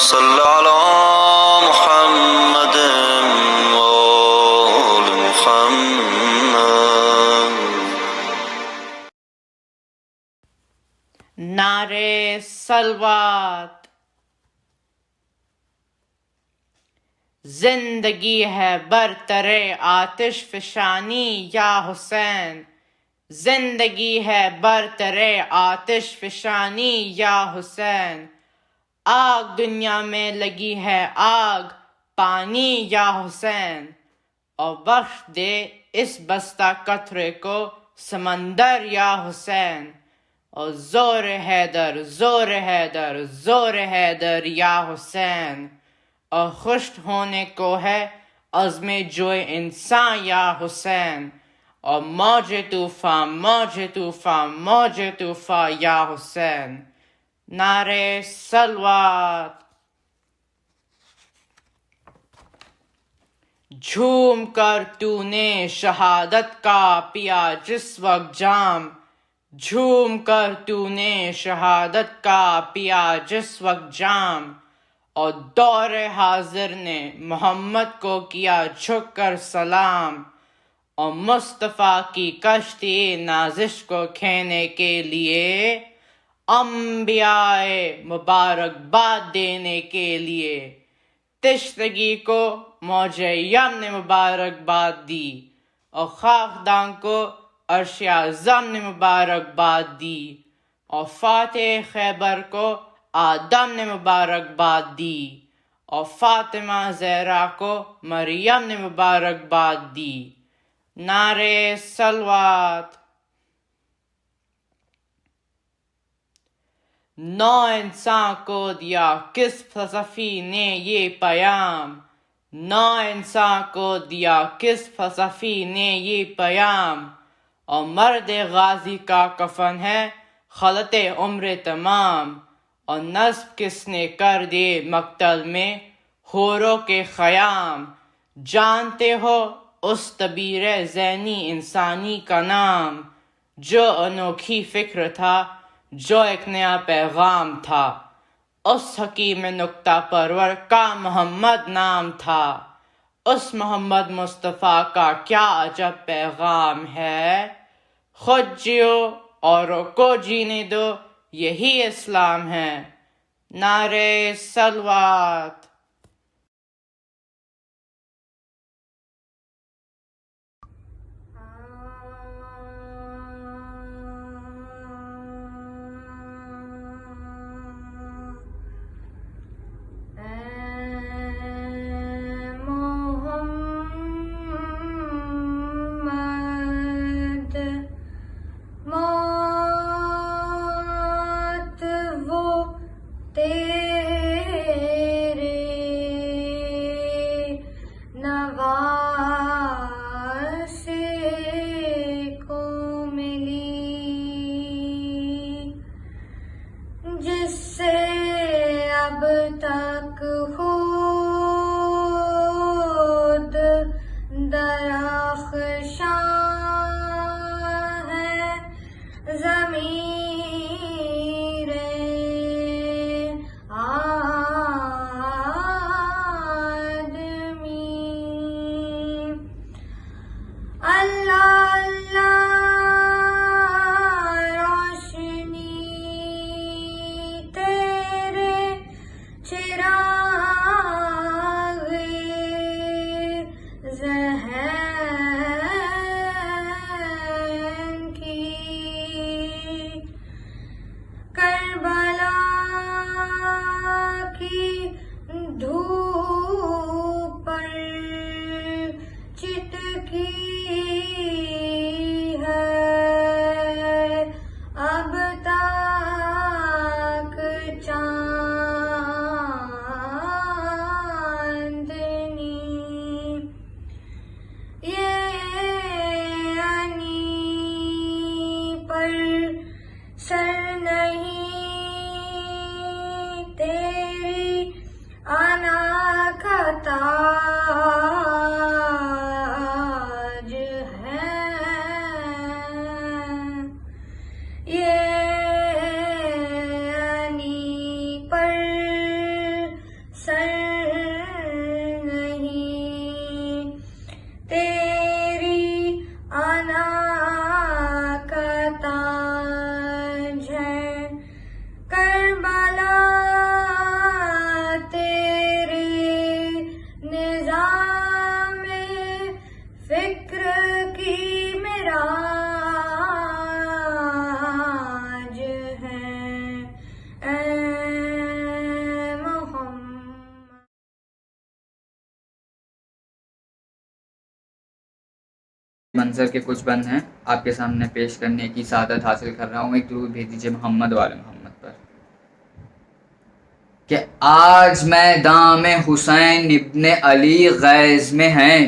صل على محمد وآل محمد. نعرے صلوات. زندگی ہے برتر آتش فشانی یا حسین، زندگی ہے برتر آتش فشانی یا حسین. آگ دنیا میں لگی ہے آگ پانی یا حسین، اور بخش دے اس بستہ قطرے کو سمندر یا حسین. اور زور حیدر زور حیدر زور حیدر یا حسین، اور خشک ہونے کو ہے عزم جوئے انسان یا حسین. اور موج طوفان موج طوفان موج طوفان یا حسین. نعرے صلوات. جھوم کر تو نے شہادت کا پیا جس وقت جام، جھوم کر تو نے شہادت کا پیا جس وقت جام. اور دور حاضر نے محمد کو کیا جھک کر سلام، اور مصطفیٰ کی کشتی نازش کو کھینے کے لیے انبیاء مبارکباد دینے کے لیے تشنگی کو موج یم نے مبارکباد دی، اور خاکدان کو عرش اعظم نے مبارکباد دی، اور فاتح خیبر کو آدم نے مبارکباد دی، اور فاطمہ زہرا کو مریم نے مبارکباد دی. نعرے صلوات. نو انسان کو دیا کس فلسفی نے یہ پیام، نو انسان کو دیا کس فلسفی نے یہ پیام. اور مرد غازی کا کفن ہے خلط عمر تمام، اور نصب کس نے کر دیے مقتل میں حوروں کے خیام. جانتے ہو اس طبیر ذہنی انسانی کا نام، جو انوکھی فکر تھا جو ایک نیا پیغام تھا. اس حکیم نکتہ پرور کا محمد نام تھا، اس محمد مصطفیٰ کا کیا عجب پیغام ہے. خود جیو اوروں کو جینے دو، یہی اسلام ہے. نعرے صلوات. یہ منظر کے کچھ بند ہیں آپ کے سامنے پیش کرنے کی سعادت حاصل کر رہا ہوں. ایک درود بھیج دیجیے محمد والے محمد پر کہ آج میدان میں حسین ابن علی غیظ میں ہیں،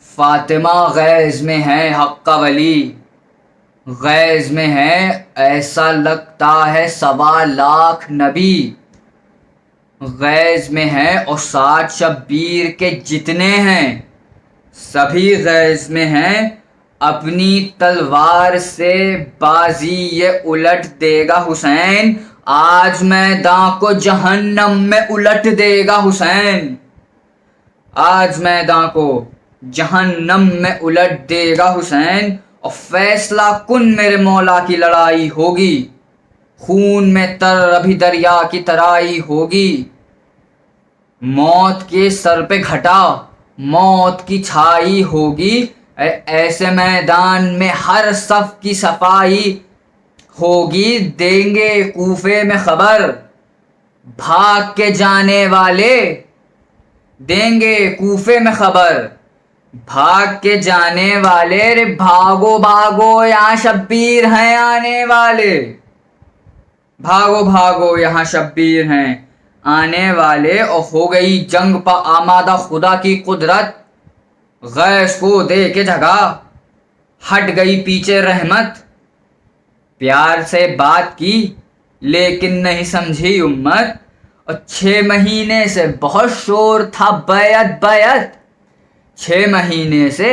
فاطمہ غیظ میں ہے، حق ولی غیظ میں ہے، ایسا لگتا ہے 1.25 نبی غیظ میں ہے، اور 60 شبیر کے جتنے ہیں سبھی غیظ میں ہیں. اپنی تلوار سے بازی یہ الٹ دے گا حسین، آج میدان کو جہنم میں الٹ دے گا حسین، آج میدان کو جہنم میں الٹ دے گا حسین. اور فیصلہ کن میرے مولا کی لڑائی ہوگی، خون میں تر ابھی دریا کی ترائی ہوگی. موت کے سر پہ گھٹا موت کی چھائی ہوگی، ایسے میدان میں ہر صف کی صفائی ہوگی. دیں گے کوفے میں خبر بھاگ کے جانے والے، دیں گے کوفے میں خبر بھاگ کے جانے والے، رے بھاگو بھاگو یہاں شبیر ہیں آنے والے، بھاگو بھاگو یہاں شبیر ہیں آنے والے. اور ہو گئی جنگ پہ آمادہ خدا کی قدرت، غیظ کو دے کے جگہ ہٹ گئی پیچھے رحمت. پیار سے بات کی لیکن نہیں سمجھی امت، اور 6 مہینے سے بہت شور تھا بیعت بیعت، 6 مہینے سے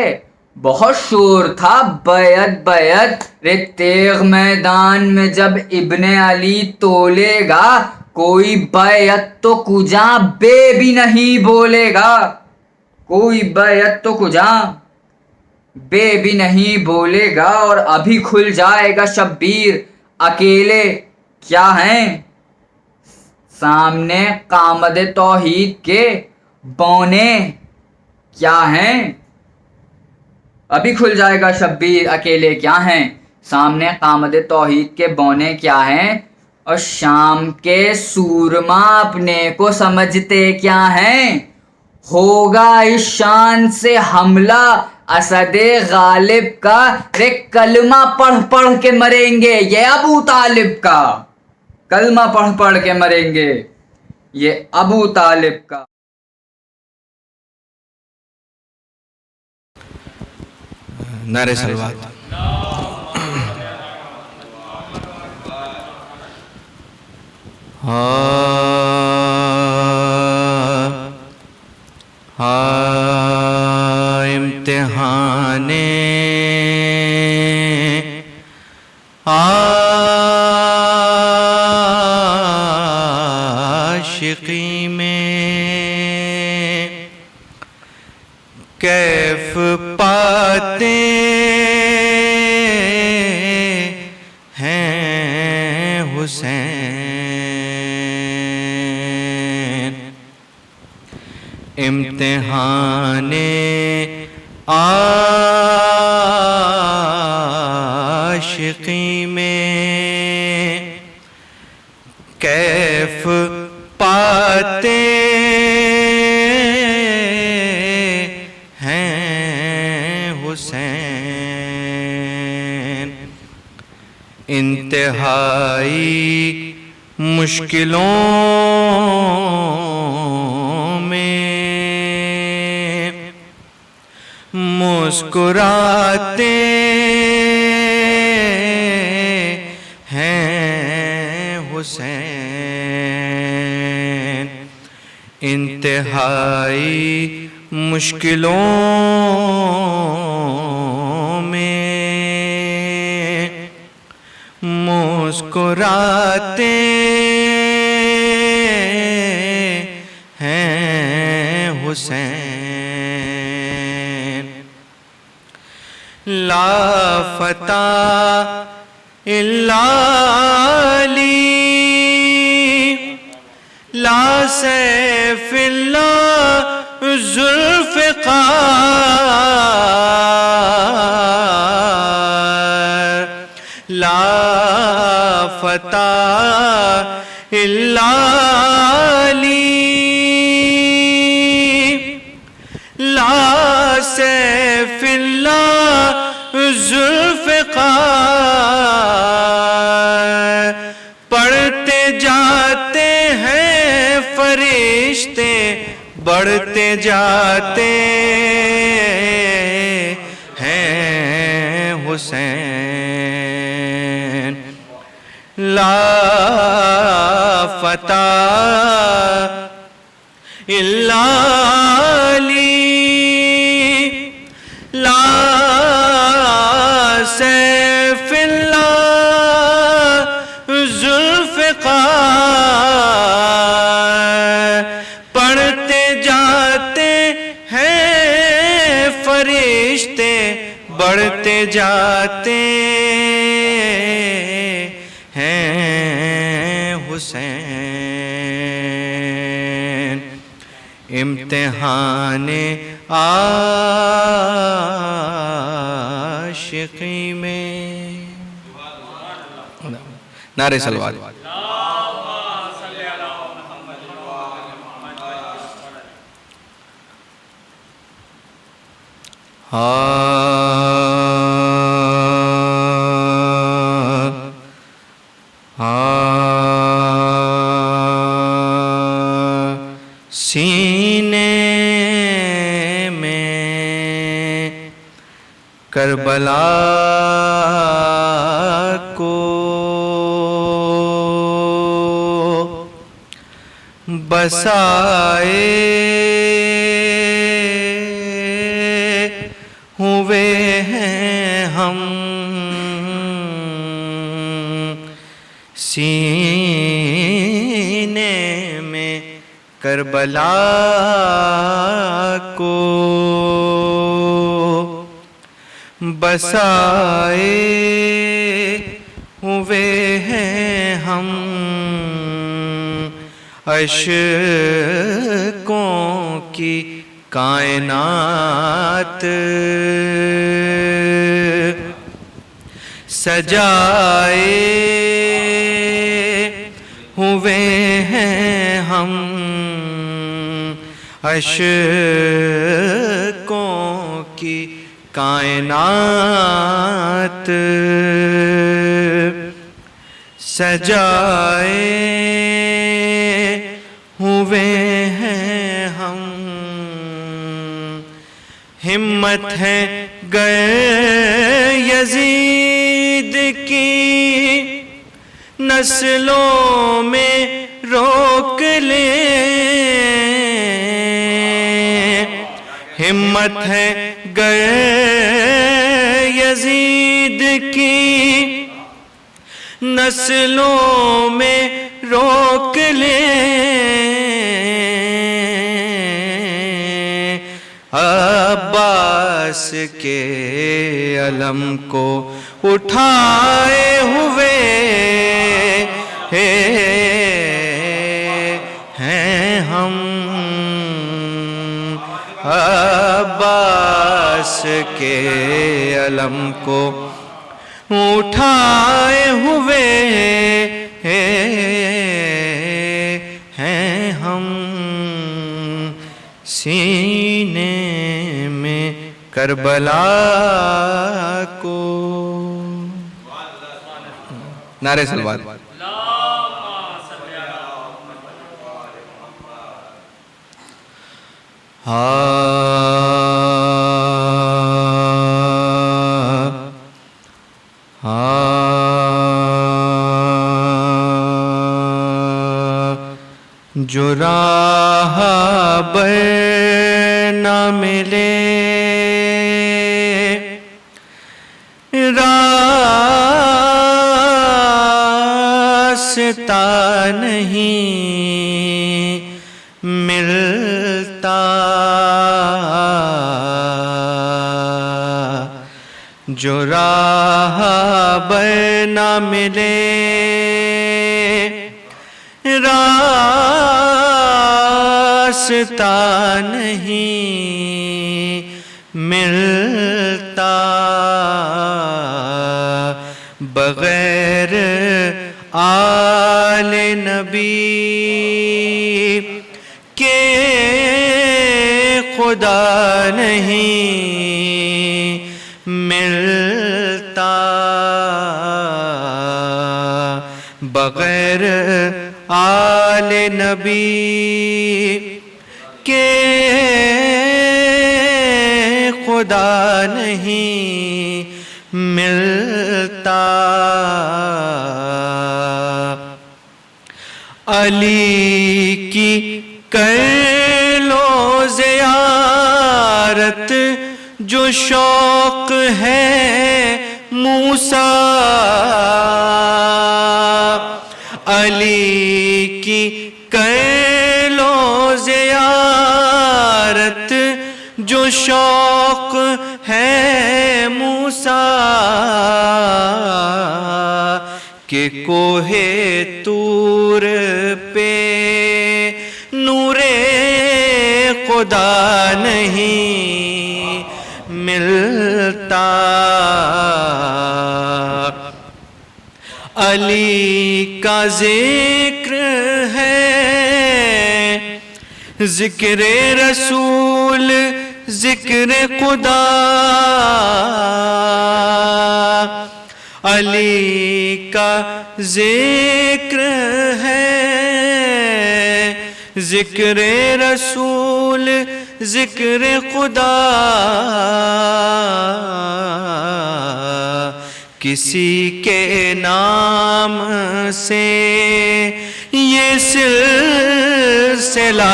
بہت شور تھا بیعت بیعت. رے تیغ میدان میں جب ابن علی تولے گا، کوئی بیعت تو کجا بے بھی نہیں بولے گا، کوئی بیعت تو کجا بے بھی نہیں بولے گا. اور ابھی کھل جائے گا شبیر اکیلے کیا ہیں سامنے قامد توحید کے بونے کیا ہیں، ابھی کھل جائے گا شبیر اکیلے کیا ہیں سامنے قامد توحید کے بونے کیا ہیں. اور شام کے سورما اپنے کو سمجھتے کیا ہیں، ہوگا اس شان سے حملہ اسد غالب کا، رے کلمہ پڑھ پڑھ کے مریں گے یہ ابو طالب کا، کلمہ پڑھ پڑھ کے مریں گے یہ ابو طالب کا. نعرہ صلوات. امتحان عاشقی میں کیف پاتے ہیں حسین، امتحان عاشقی میں کیف پاتے ہیں حسین. انتہائی مشکلوں میں مسکراتے ہیں حسین، انتہائی مشکلوں میں مسکراتے ہیں حسین. لافتہ الا علی لا سیف اللہ ذوالفقار، لا فتح الا علی لا سیف اللہ ذوالفقار، پڑھتے جاتے ہیں فرشتے، بڑھتے جاتے ہیں حسین، لا فتح الا علی، لا سیف اللہ ذوالفقار، پڑھتے جاتے ہیں فرشتے، بڑھتے جاتے ہیں حسین، امتحان عاشقی میں۔ نعرہ صلوات۔ سینے میں کربلا کو بسائے ہوئے ہیں ہم، سینے میں کربلا کو بسائے ہوئے ہیں ہم، اشکوں کی کائنات سجائے ہوئے ہیں ہم، اشکوں کی کائنات سجائے ہوئے ہیں ہم، ہمت ہے گئے یزید کی نسلوں میں روک لے، ہمت ہے گئے یزید کی نسلوں میں روک لے، عباس کے علم کو اٹھائے ہوئے ہیں ہم، عباس کے علم کو اٹھائے ہوئے ہیں ہم، سینے میں کربلا کو۔ نعرہ صلوات۔ جو راہ بر نہ ملے راستہ نہیں ملتا، جو راہ بر نہ ملے راستہ نہیں ملتا، بغیر آل نبی کے خدا نہیں ملتا بغیر آل نبی کے خدا نہیں ملتا علی کی کر لو زیارت جو شوق ہے موسیٰ علی کی کر لو زیارت جو شوق ہے موسیٰ کہ کوہ طور پہ نور خدا نہیں ملتا علی کا ذکر ہے ذکر رسول ذکر خدا علی کا ذکر ہے ذکر رسول ذکر خدا کسی کے نام سے یہ سلسلہ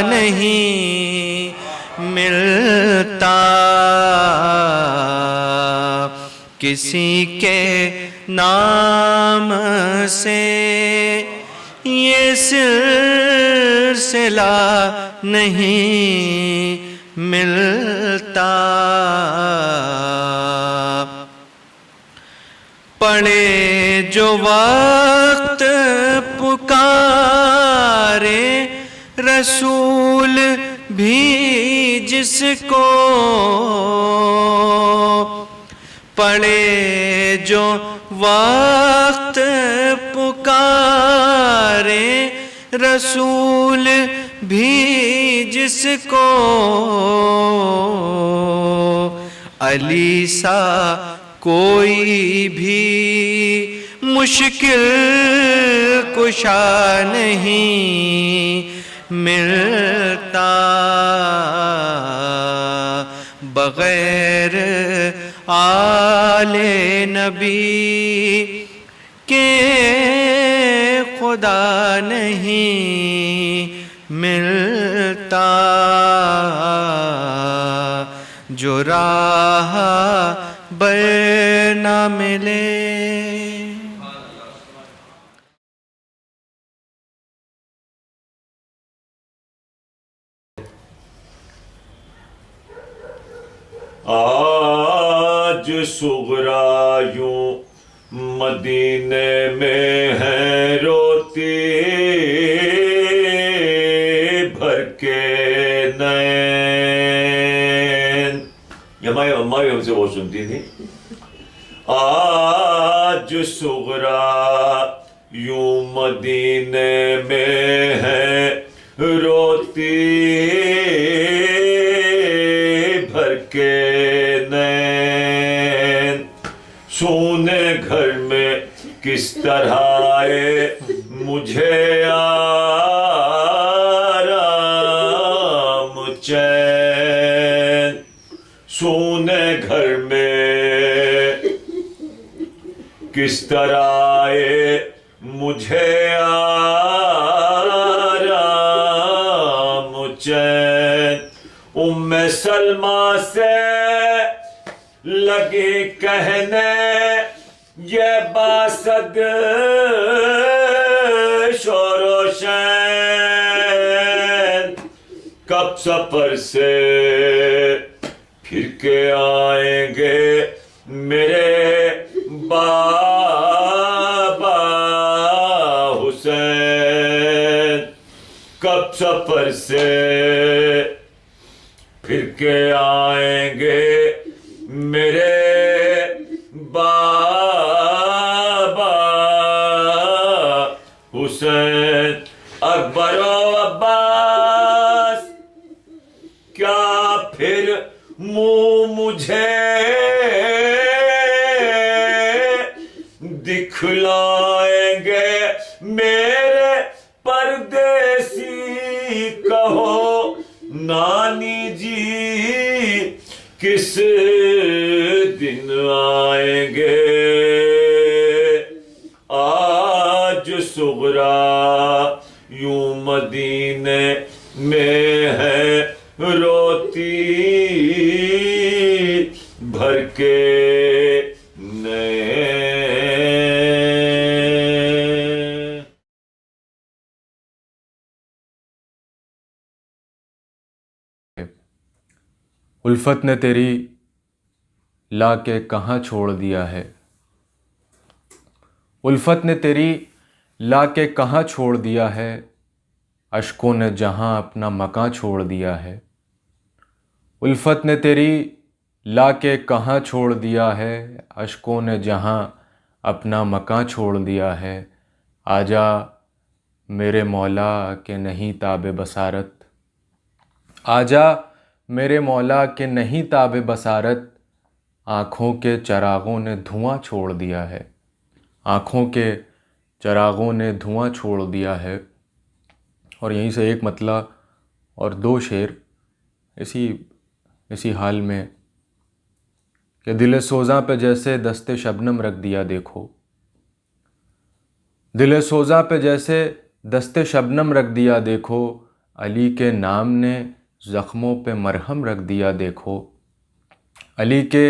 نہیں ملتا کسی کے نام سے یہ سلسلہ نہیں ملتا پڑے جو وقت پکارے رسول بھی جس کو پڑے جو وقت پکارے رسول بھی جس کو علی سا کوئی بھی مشکل کشا نہیں ملتا بغیر آل نبی کے خدا نہیں ملتا جو راہ بر نہ ملے آج صغرا یوں مدینے میں ہے روتی بھر کے نین یہ ہماری ہم سے وہ سنتی تھی آج صغرا یوں مدینے میں ہے روتی بھر کے نین سونے گھر میں کس طرح آئے مجھے آرام چین سونے گھر میں کس طرح آئے مجھے آرام چین ام سلمہ سے لگی کہنے یہ باسد شور و شین کب سفر سے پھر کے آئیں گے میرے بابا حسین کب سفر سے پھر کے آئیں گے میرے بابا حسین اکبر و عباس کیا آئیں گے میرے پردیسی کہو نانی جی کس دن آئیں گے آج صغرا یوں مدینے میں ہے روتی بھر کے نئے الفت نے تیری لا کے کہاں چھوڑ دیا ہے، الفت نے تیری لا کے کہاں چھوڑ دیا ہے، اشکوں نے جہاں اپنا مکاں چھوڑ دیا ہے، الفت نے تیری لا کے کہاں چھوڑ دیا ہے، اشکوں نے جہاں اپنا مکاں چھوڑ دیا ہے، آجا میرے مولا کہ نہیں تاب بصارت، آجا میرے مولا کہ نہیں تاب بصارت، آنکھوں کے چراغوں نے دھواں چھوڑ دیا ہے، آنکھوں کے چراغوں نے دھواں چھوڑ دیا ہے۔ اور یہیں سے ایک مطلع اور دو شعر اسی حال میں کہ دل سوزاں پہ جیسے دست شبنم رکھ دیا دیکھو، دل سوزاں پہ جیسے دست شبنم رکھ دیا دیکھو، علی کے نام نے زخموں پہ مرہم رکھ دیا دیکھو، علی کے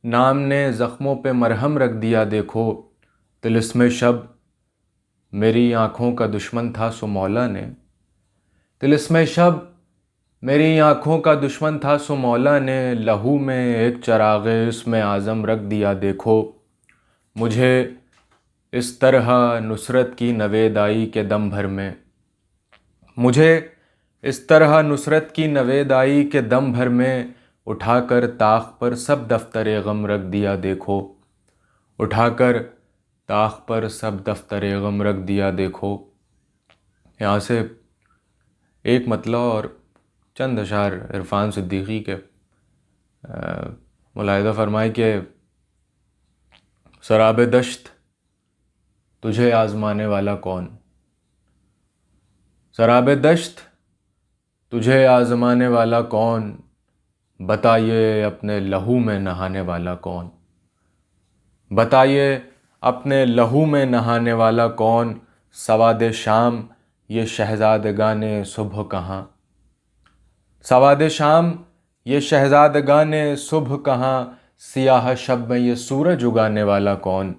نام نے زخموں پہ مرہم رکھ دیا دیکھو، طلسم شب میری آنکھوں کا دشمن تھا سو مولا نے، طلسم شب میری آنکھوں کا دشمن تھا سو مولا نے، لہو میں ایک چراغ اسم اعظم رکھ دیا دیکھو، مجھے اس طرح نصرت کی نوید آئی کہ دم بھر میں، مجھے اس طرح نصرت کی نوید آئی کہ دم بھر میں، اٹھا کر طاق پر سب دفتر غم رکھ دیا دیکھو، اٹھا کر طاق پر سب دفتر غم رکھ دیا دیکھو۔ یہاں سے ایک مطلع اور چند اشعار عرفان صدیقی کے ملاحظہ فرمائے کہ سراب دشت تجھے آزمانے والا کون، سراب دشت تجھے آزمانے والا کون، بتائیے اپنے لہو میں نہانے والا کون، بتائیے اپنے لہو میں نہانے والا کون، سواد شام یہ شہزادگان صبح کہاں، سواد شام یہ شہزادگان صبح کہاں، سیاہ شب میں یہ سورج اگانے والا کون،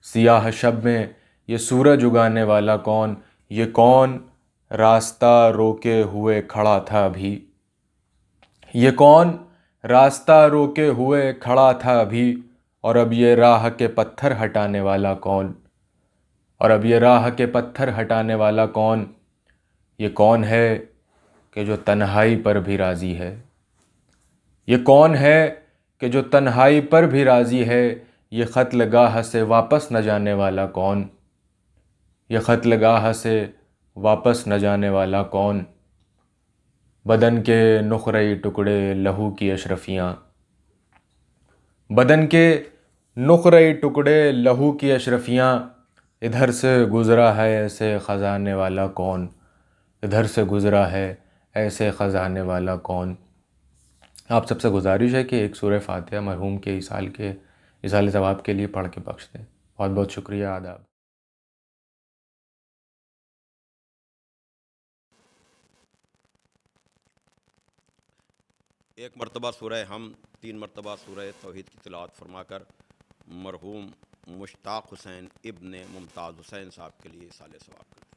سیاہ شب میں یہ سورج اگانے والا کون، یہ کون راستہ روکے ہوئے کھڑا تھا ابھی، یہ کون راستہ روکے ہوئے کھڑا تھا ابھی، اور اب یہ راہ کے پتھر ہٹانے والا کون، اور اب یہ راہ کے پتھر ہٹانے والا کون، یہ کون ہے کہ جو تنہائی پر بھی راضی ہے، یہ کون ہے کہ جو تنہائی پر بھی راضی ہے، یہ قتل گاہ سے واپس نہ جانے والا کون، یہ قتل گاہ سے واپس نہ جانے والا کون، بدن کے نخرئی ٹکڑے لہو کی اشرفیاں، بدن کے نخرئی ٹکڑے لہو کی اشرفیاں، ادھر سے گزرا ہے ایسے خزانے والا کون، ادھر سے گزرا ہے ایسے خزانے والا کون۔ آپ سب سے گزارش ہے کہ ایک سورہ فاتحہ مرحوم کے ایصال ثواب کے لیے پڑھ کے بخش دیں۔ بہت بہت شکریہ، آداب۔ ایک مرتبہ سورہ ہم، 3 مرتبہ سورہ توحید کی تلاوت فرما کر مرحوم مشتاق حسین ابن ممتاز حسین صاحب کے لیے ایصال ثواب کریں۔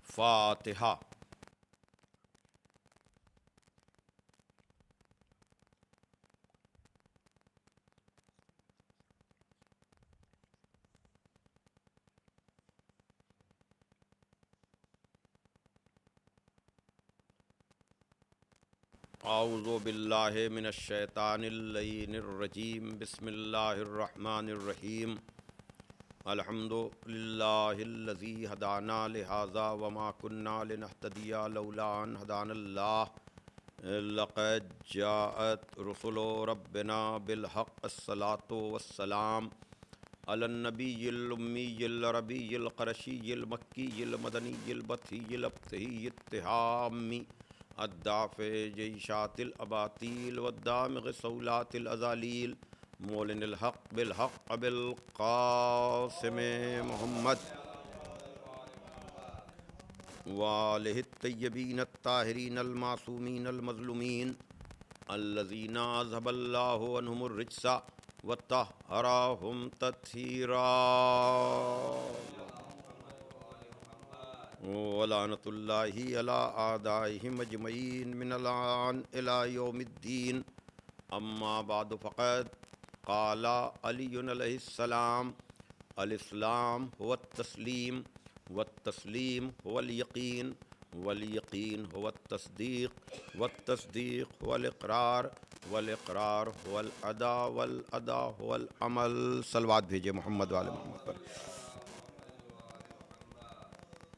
فاتحہ۔ اعوذ باللہ من الشیطان اللعین الرجیم بسم اللہ الرحمن الرحیم الحمد للہ الذی ہدانا لہذا وما كنا لنہتدی لولا ان ہدانا اللہ لقد جاءت رسل ربنا بالحق الصلاة والسلام علی النبی الامی العربی القرشی المکی المدنی البطحی الابتحی التہامی الدافع جیشات الاباطیل والدامغ صولات الازالیل مولن الحق بالحق بالقاسم محمد وآلہ الطیبین الطاہرین المعصومین المظلومین الذین اذھب اللہ عنہم الرجس وطہرہم تطہیرا ولعنۃ اللہ علی اعدائہم اجمعین من الآن الی یوم الدین اما بعد فقد قال علی علیہ السلام الاسلام هو التسلیم والتسلیم هو الیقین والیقین هو التصدیق والتصدیق هو الاقرار والاقرار هو الادا والادا هو العمل صلوات بھیجے محمد وعلی محمد پر۔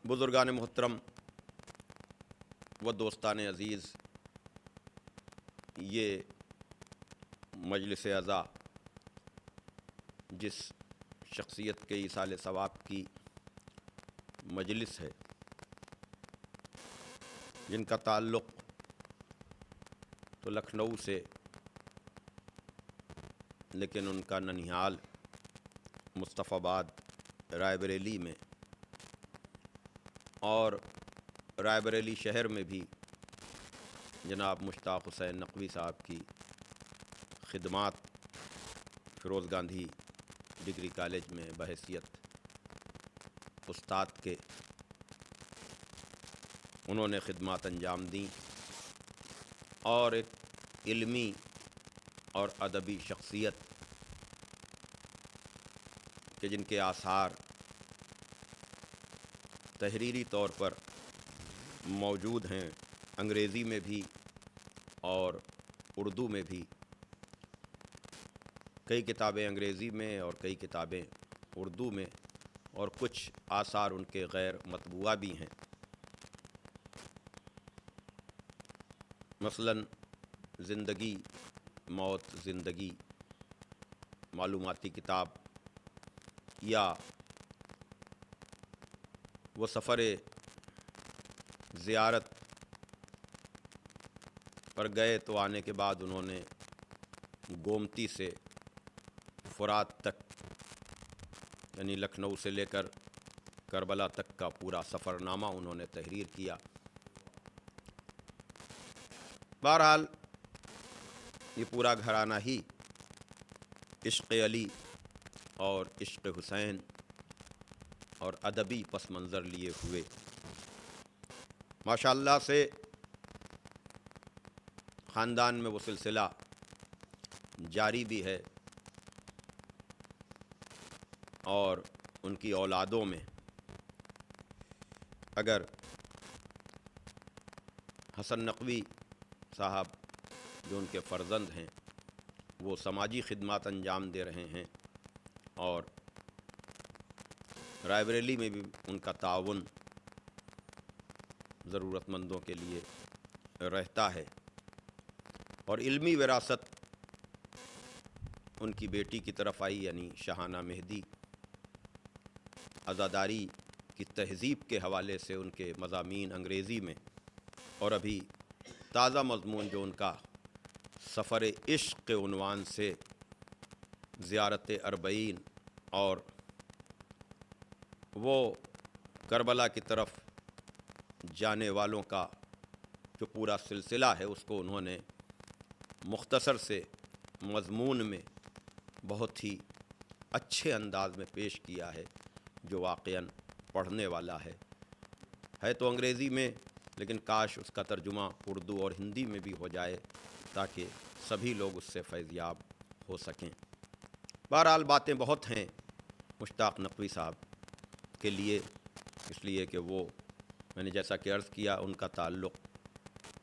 بزرگان محترم و دوستان عزیز، یہ مجلس اعزا جس شخصیت کے ایصال ثواب کی مجلس ہے، جن کا تعلق تو لکھنؤ سے، لیکن ان کا ننیہال مصطفیٰ آباد رائے بریلی میں، اور رائے بریلی شہر میں بھی جناب مشتاق حسین نقوی صاحب کی خدمات فیروز گاندھی ڈگری کالج میں بحیثیت استاد کے انہوں نے خدمات انجام دیں، اور ایک علمی اور ادبی شخصیت کہ جن کے آثار تحریری طور پر موجود ہیں، انگریزی میں بھی اور اردو میں بھی، کئی کتابیں انگریزی میں اور کئی کتابیں اردو میں، اور کچھ آثار ان کے غیر مطبوعہ بھی ہیں۔ مثلاً زندگی موت زندگی معلوماتی کتاب، یا وہ سفر زیارت پر گئے تو آنے کے بعد انہوں نے گومتی سے فرات تک، یعنی لکھنؤ سے لے کر کربلا تک کا پورا سفر نامہ انہوں نے تحریر کیا۔ بہرحال یہ پورا گھرانہ ہی عشق علی اور عشق حسین اور ادبی پس منظر لیے ہوئے ماشاءاللہ سے خاندان میں وہ سلسلہ جاری بھی ہے، اور ان کی اولادوں میں اگر حسن نقوی صاحب جو ان کے فرزند ہیں وہ سماجی خدمات انجام دے رہے ہیں، اور رائے بریلی میں بھی ان کا تعاون ضرورت مندوں کے لیے رہتا ہے، اور علمی وراثت ان کی بیٹی کی طرف آئی، یعنی شاہانہ مہدی، عزاداری کی تہذیب کے حوالے سے ان کے مضامین انگریزی میں، اور ابھی تازہ مضمون جو ان کا سفر عشق کے عنوان سے زیارت اربعین اور وہ کربلا کی طرف جانے والوں کا جو پورا سلسلہ ہے، اس کو انہوں نے مختصر سے مضمون میں بہت ہی اچھے انداز میں پیش کیا ہے، جو واقعاً پڑھنے والا ہے تو انگریزی میں، لیکن کاش اس کا ترجمہ اردو اور ہندی میں بھی ہو جائے تاکہ سبھی لوگ اس سے فیض یاب ہو سکیں۔ بہرحال باتیں بہت ہیں مشتاق نقوی صاحب کے لیے، اس لیے کہ وہ، میں نے جیسا کہ عرض کیا، ان کا تعلق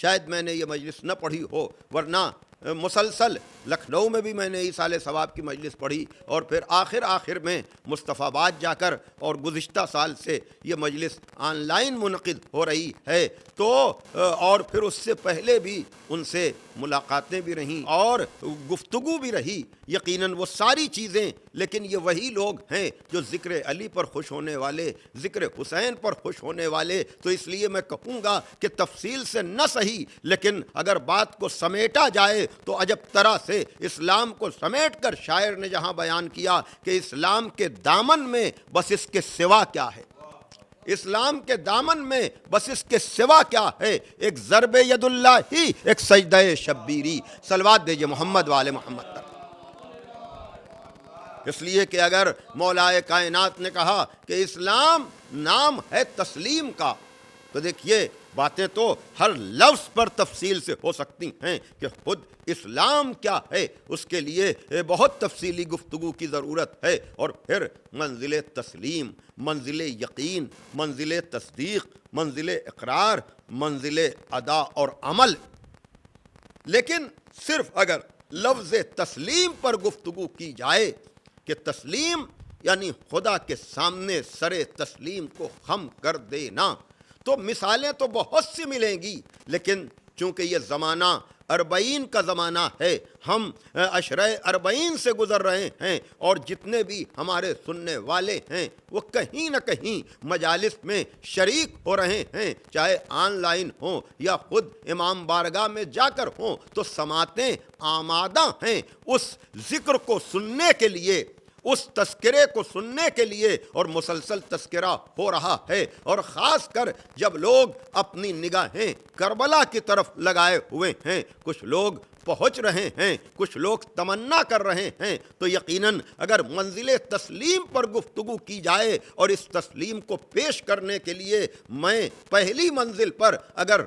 شاید میں نے یہ مجلس نہ پڑھی ہو، ورنہ مسلسل لکھنؤ میں بھی میں نے ایصال ثواب کی مجلس پڑھی، اور پھر آخر میں مصطفیٰ آباد جا کر، اور گزشتہ سال سے یہ مجلس آن لائن منعقد ہو رہی ہے۔ تو اور پھر اس سے پہلے بھی ان سے ملاقاتیں بھی رہیں اور گفتگو بھی رہی، یقیناً وہ ساری چیزیں، لیکن یہ وہی لوگ ہیں جو ذکر علی پر خوش ہونے والے، ذکر حسین پر خوش ہونے والے۔ تو اس لیے میں کہوں گا کہ تفصیل سے نہ صحیح، لیکن اگر بات کو سمیٹا جائے تو عجب طرح سے اسلام کو سمیٹ کر شاعر نے جہاں بیان کیا کہ اسلام کے دامن میں بس اس کے سوا کیا ہے، اسلام کے دامن میں بس اس کے سوا کیا ہے، ایک ضرب ید اللہ ہی، ایک سجدہ شبیری۔ صلوات دیجئے محمد والے محمد تک۔ اس لیے کہ اگر مولائے کائنات نے کہا کہ اسلام نام ہے تسلیم کا، تو دیکھیے باتیں تو ہر لفظ پر تفصیل سے ہو سکتی ہیں کہ خود اسلام کیا ہے، اس کے لیے بہت تفصیلی گفتگو کی ضرورت ہے۔ اور پھر منزل تسلیم، منزل یقین، منزل تصدیق، منزل اقرار، منزل ادا اور عمل۔ لیکن صرف اگر لفظ تسلیم پر گفتگو کی جائے کہ تسلیم یعنی خدا کے سامنے سر تسلیم کو خم کر دینا، تو مثالیں تو بہت سی ملیں گی، لیکن چونکہ یہ زمانہ 40 کا زمانہ ہے، ہم عشرہ 40 سے گزر رہے ہیں، اور جتنے بھی ہمارے سننے والے ہیں وہ کہیں نہ کہیں مجالس میں شریک ہو رہے ہیں، چاہے آن لائن ہوں یا خود امام بارگاہ میں جا کر ہوں، تو سماعتیں آمادہ ہیں اس ذکر کو سننے کے لیے، اس تذکرے کو سننے کے لیے، اور مسلسل تذکرہ ہو رہا ہے۔ اور خاص کر جب لوگ اپنی نگاہیں کربلا کی طرف لگائے ہوئے ہیں، کچھ لوگ پہنچ رہے ہیں، کچھ لوگ تمنا کر رہے ہیں، تو یقیناً اگر منزل تسلیم پر گفتگو کی جائے اور اس تسلیم کو پیش کرنے کے لیے میں پہلی منزل پر اگر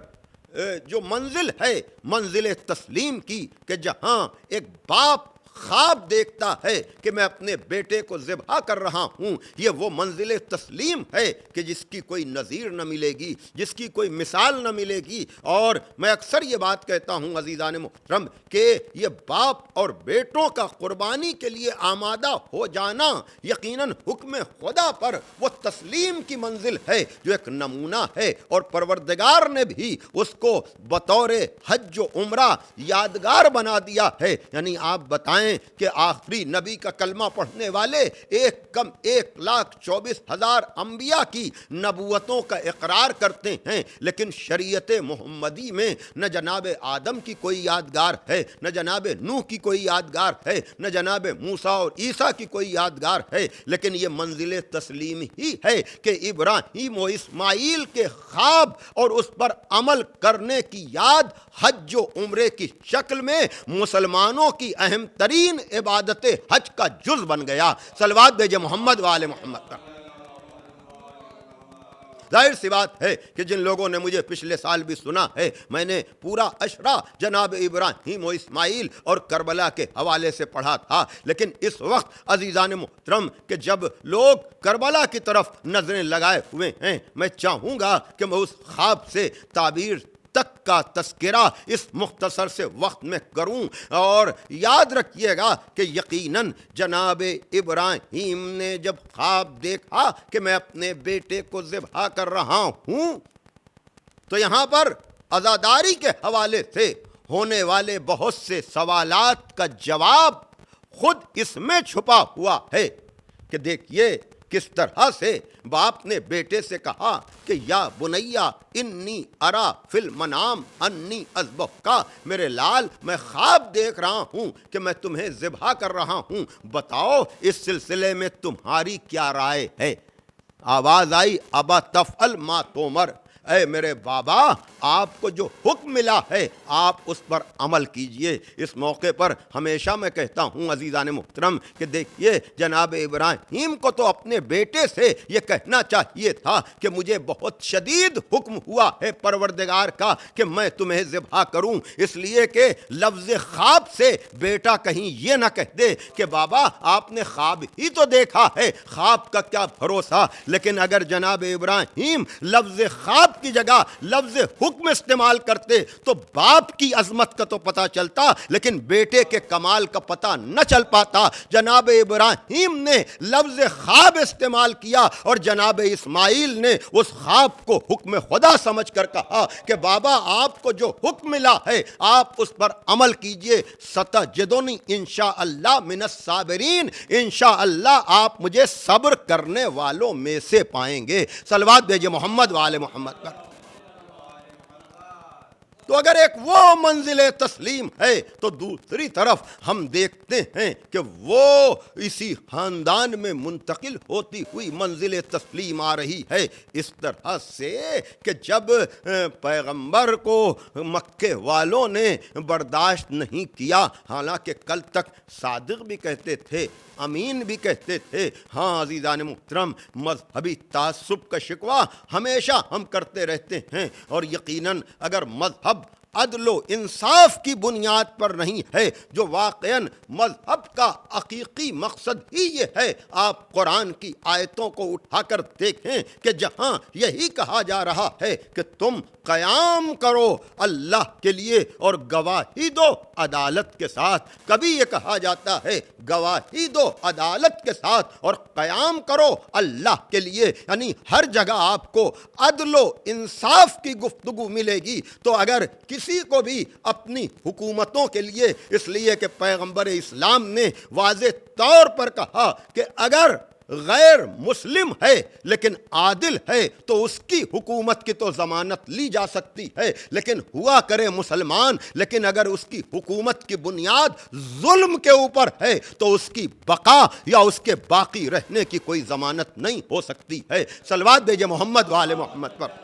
جو منزل ہے منزل تسلیم کی، کہ جہاں ایک باپ خواب دیکھتا ہے کہ میں اپنے بیٹے کو ذبح کر رہا ہوں، یہ وہ منزل تسلیم ہے کہ جس کی کوئی نظیر نہ ملے گی، جس کی کوئی مثال نہ ملے گی۔ اور میں اکثر یہ بات کہتا ہوں عزیزان محترم کہ یہ باپ اور بیٹوں کا قربانی کے لیے آمادہ ہو جانا یقیناً حکم خدا پر وہ تسلیم کی منزل ہے جو ایک نمونہ ہے، اور پروردگار نے بھی اس کو بطور حج و عمرہ یادگار بنا دیا ہے۔ یعنی آپ بتائیں کہ آخری نبی کا کلمہ پڑھنے والے 1,24,000 انبیاء کی نبوتوں کا اقرار کرتے ہیں، لیکن شریعت محمدی میں نہ جناب آدم کی کوئی یادگار ہے، نہ جناب نوح کی کوئی یادگار ہے، نہ جناب موسیٰ اور عیسیٰ کی کوئی یادگار ہے، لیکن یہ منزل تسلیم ہی ہے کہ ابراہیم و اسماعیل کے خواب اور اس پر عمل کرنے کی یاد حج و عمرے کی شکل میں مسلمانوں کی اہم ترین عبادت حج کا جز بن گیا۔ صلوات دیجئے محمد وآل محمد کا۔ ظاہر سی بات ہے کہ جن لوگوں نے مجھے پچھلے سال بھی سنا ہے، میں نے پورا عشرہ جناب ابراہیم و اسماعیل اور کربلا کے حوالے سے پڑھا تھا، لیکن اس وقت عزیزان محترم کہ جب لوگ کربلا کی طرف نظریں لگائے ہوئے ہیں، میں چاہوں گا کہ میں اس خواب سے تعبیر تک کا تذکرہ اس مختصر سے وقت میں کروں۔ اور یاد رکھیے گا کہ یقیناً جناب ابراہیم نے جب خواب دیکھا کہ میں اپنے بیٹے کو ذبح کر رہا ہوں، تو یہاں پر عزاداری کے حوالے سے ہونے والے بہت سے سوالات کا جواب خود اس میں چھپا ہوا ہے کہ دیکھیے کس طرح سے باپ نے بیٹے سے کہا کہ یا بنیا انی ارا فی المنام انی اذبحک، میرے لال میں خواب دیکھ رہا ہوں کہ میں تمہیں ذبح کر رہا ہوں، بتاؤ اس سلسلے میں تمہاری کیا رائے ہے؟ آواز آئی ابا تفعل ما تؤمر، اے میرے بابا آپ کو جو حکم ملا ہے آپ اس پر عمل کیجئے۔ اس موقع پر ہمیشہ میں کہتا ہوں عزیزان محترم کہ دیکھیے جناب ابراہیم کو تو اپنے بیٹے سے یہ کہنا چاہیے تھا کہ مجھے بہت شدید حکم ہوا ہے پروردگار کا کہ میں تمہیں ذبح کروں، اس لیے کہ لفظ خواب سے بیٹا کہیں یہ نہ کہہ دے کہ بابا آپ نے خواب ہی تو دیکھا ہے، خواب کا کیا بھروسہ۔ لیکن اگر جناب ابراہیم لفظ خواب باپ کی جگہ لفظ حکم استعمال کرتے تو باپ کی عظمت کا تو پتہ چلتا لیکن بیٹے کے کمال کا پتہ نہ چل پاتا۔ جناب ابراہیم نے لفظ خواب استعمال کیا اور جناب اسماعیل نے اس خواب کو حکم خدا سمجھ کر کہا کہ بابا آپ کو جو حکم ملا ہے آپ اس پر عمل کیجئے، ستجدنی انشاءاللہ من الصابرین، انشاءاللہ آپ مجھے صبر کرنے والوں میں سے پائیں گے۔ صلوات بھیجئے محمد و آل محمد پر۔ تو اگر ایک وہ منزل تسلیم ہے تو دوسری طرف ہم دیکھتے ہیں کہ وہ اسی خاندان میں منتقل ہوتی ہوئی منزل تسلیم آ رہی ہے اس طرح سے کہ جب پیغمبر کو مکے والوں نے برداشت نہیں کیا، حالانکہ کل تک صادق بھی کہتے تھے، امین بھی کہتے تھے، ہاں عزیزان محترم مذہبی تعصب کا شکوہ ہمیشہ ہم کرتے رہتے ہیں، اور یقیناً اگر مذہب عدل و انصاف کی بنیاد پر نہیں ہے جو واقعاً مذہب کا حقیقی مقصد ہی یہ ہے، آپ قرآن کی آیتوں کو اٹھا کر دیکھیں کہ جہاں یہی کہا جا رہا ہے کہ تم قیام کرو اللہ کے لیے اور گواہی دو عدالت کے ساتھ، کبھی یہ کہا جاتا ہے گواہی دو عدالت کے ساتھ اور قیام کرو اللہ کے لیے، یعنی ہر جگہ آپ کو عدل و انصاف کی گفتگو ملے گی۔ تو اگر کسی کو بھی اپنی حکومتوں کے لیے، اس لیے کہ پیغمبر اسلام نے واضح طور پر کہا کہ اگر غیر مسلم ہے لیکن عادل ہے تو اس کی حکومت کی تو ضمانت لی جا سکتی ہے، لیکن ہوا کرے مسلمان لیکن اگر اس کی حکومت کی بنیاد ظلم کے اوپر ہے تو اس کی بقا یا اس کے باقی رہنے کی کوئی ضمانت نہیں ہو سکتی ہے۔ صلوات بھیجئے محمد و آل محمد پر۔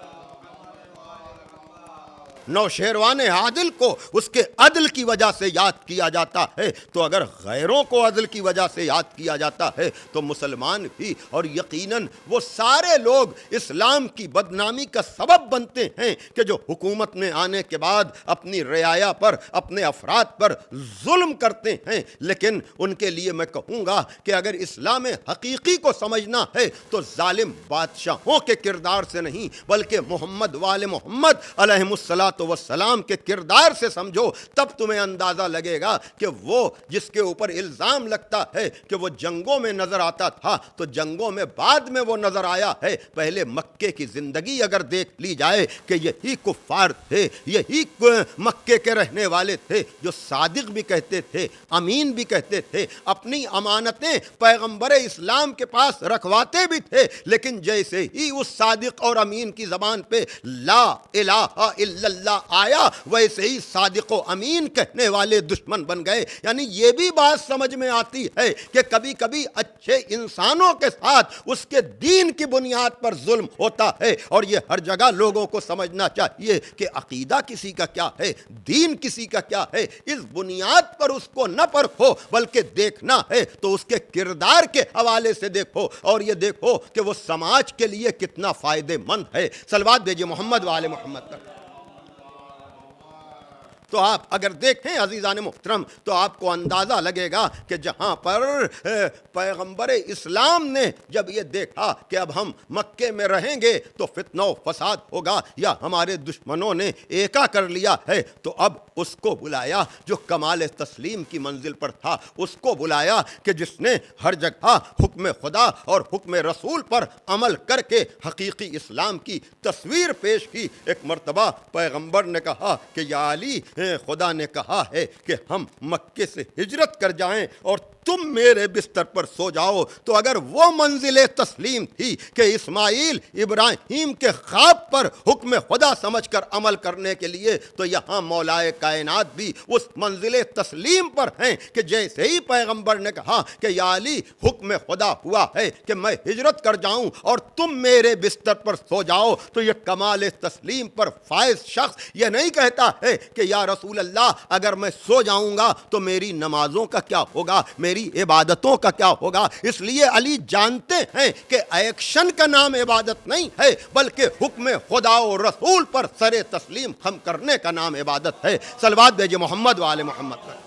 نوشیروان عادل کو اس کے عدل کی وجہ سے یاد کیا جاتا ہے، تو اگر غیروں کو عدل کی وجہ سے یاد کیا جاتا ہے تو مسلمان بھی، اور یقیناً وہ سارے لوگ اسلام کی بدنامی کا سبب بنتے ہیں کہ جو حکومت میں آنے کے بعد اپنی رعایا پر، اپنے افراد پر ظلم کرتے ہیں۔ لیکن ان کے لیے میں کہوں گا کہ اگر اسلام حقیقی کو سمجھنا ہے تو ظالم بادشاہوں کے کردار سے نہیں بلکہ محمد وآل محمد علیہم الصلاۃ والسلام کے کردار سے سمجھو، تب تمہیں اندازہ لگے گا کہ وہ جس کے اوپر الزام لگتا ہے کہ وہ جنگوں میں نظر آتا تھا تو جنگوں میں بعد میں وہ نظر آیا ہے، پہلے مکے کی زندگی اگر دیکھ لی جائے کہ یہی کفار تھے، یہی مکے کے رہنے والے تھے جو صادق بھی کہتے تھے، امین بھی کہتے تھے، اپنی امانتیں پیغمبر اسلام کے پاس رکھواتے بھی تھے، لیکن جیسے ہی اس صادق اور امین کی زبان پہ لا الہ الا اللہ آیا ویسے ہی صادق و امین کہنے والے دشمن بن گئے۔ یعنی یہ بھی بات سمجھ میں آتی ہے کہ کبھی کبھی اچھے انسانوں کے ساتھ اس کے دین کی بنیاد پر ظلم ہوتا ہے، اور یہ ہر جگہ لوگوں کو سمجھنا چاہیے کہ عقیدہ کسی کا کیا ہے، دین کسی کا کیا ہے، اس بنیاد پر اس کو نہ پرکھو بلکہ دیکھنا ہے تو اس کے کردار کے حوالے سے دیکھو، اور یہ دیکھو کہ وہ سماج کے لیے کتنا فائدہ مند ہے۔ صلوات بھیجئے محمد و آل محمد پر۔ تو آپ اگر دیکھیں عزیزان محترم تو آپ کو اندازہ لگے گا کہ جہاں پر پیغمبر اسلام نے جب یہ دیکھا کہ اب ہم مکے میں رہیں گے تو فتنہ و فساد ہوگا یا ہمارے دشمنوں نے ایکا کر لیا ہے، تو اب اس کو بلایا جو کمال تسلیم کی منزل پر تھا، اس کو بلایا کہ جس نے ہر جگہ حکم خدا اور حکم رسول پر عمل کر کے حقیقی اسلام کی تصویر پیش کی۔ ایک مرتبہ پیغمبر نے کہا کہ یا علی، خدا نے کہا ہے کہ ہم مکے سے ہجرت کر جائیں اور تم میرے بستر پر سو جاؤ۔ تو اگر وہ منزل تسلیم تھی کہ اسماعیل ابراہیم کے خواب پر حکم خدا سمجھ کر عمل کرنے کے لیے، تو یہاں مولائے کائنات بھی اس منزل تسلیم پر ہیں کہ جیسے ہی پیغمبر نے کہا کہ یا علی حکم خدا ہوا ہے کہ میں ہجرت کر جاؤں اور تم میرے بستر پر سو جاؤ، تو یہ کمال تسلیم پر فائز شخص یہ نہیں کہتا ہے کہ یا رسول اللہ اگر میں سو جاؤں گا تو میری نمازوں کا کیا ہوگا، میری عبادتوں کا کیا ہوگا۔ اس لیے علی جانتے ہیں کہ ایکشن کا نام عبادت نہیں ہے بلکہ حکم خدا و رسول پر سر تسلیم خم کرنے کا نام عبادت ہے۔ صلوات بھیجئے محمد و آل محمد پر۔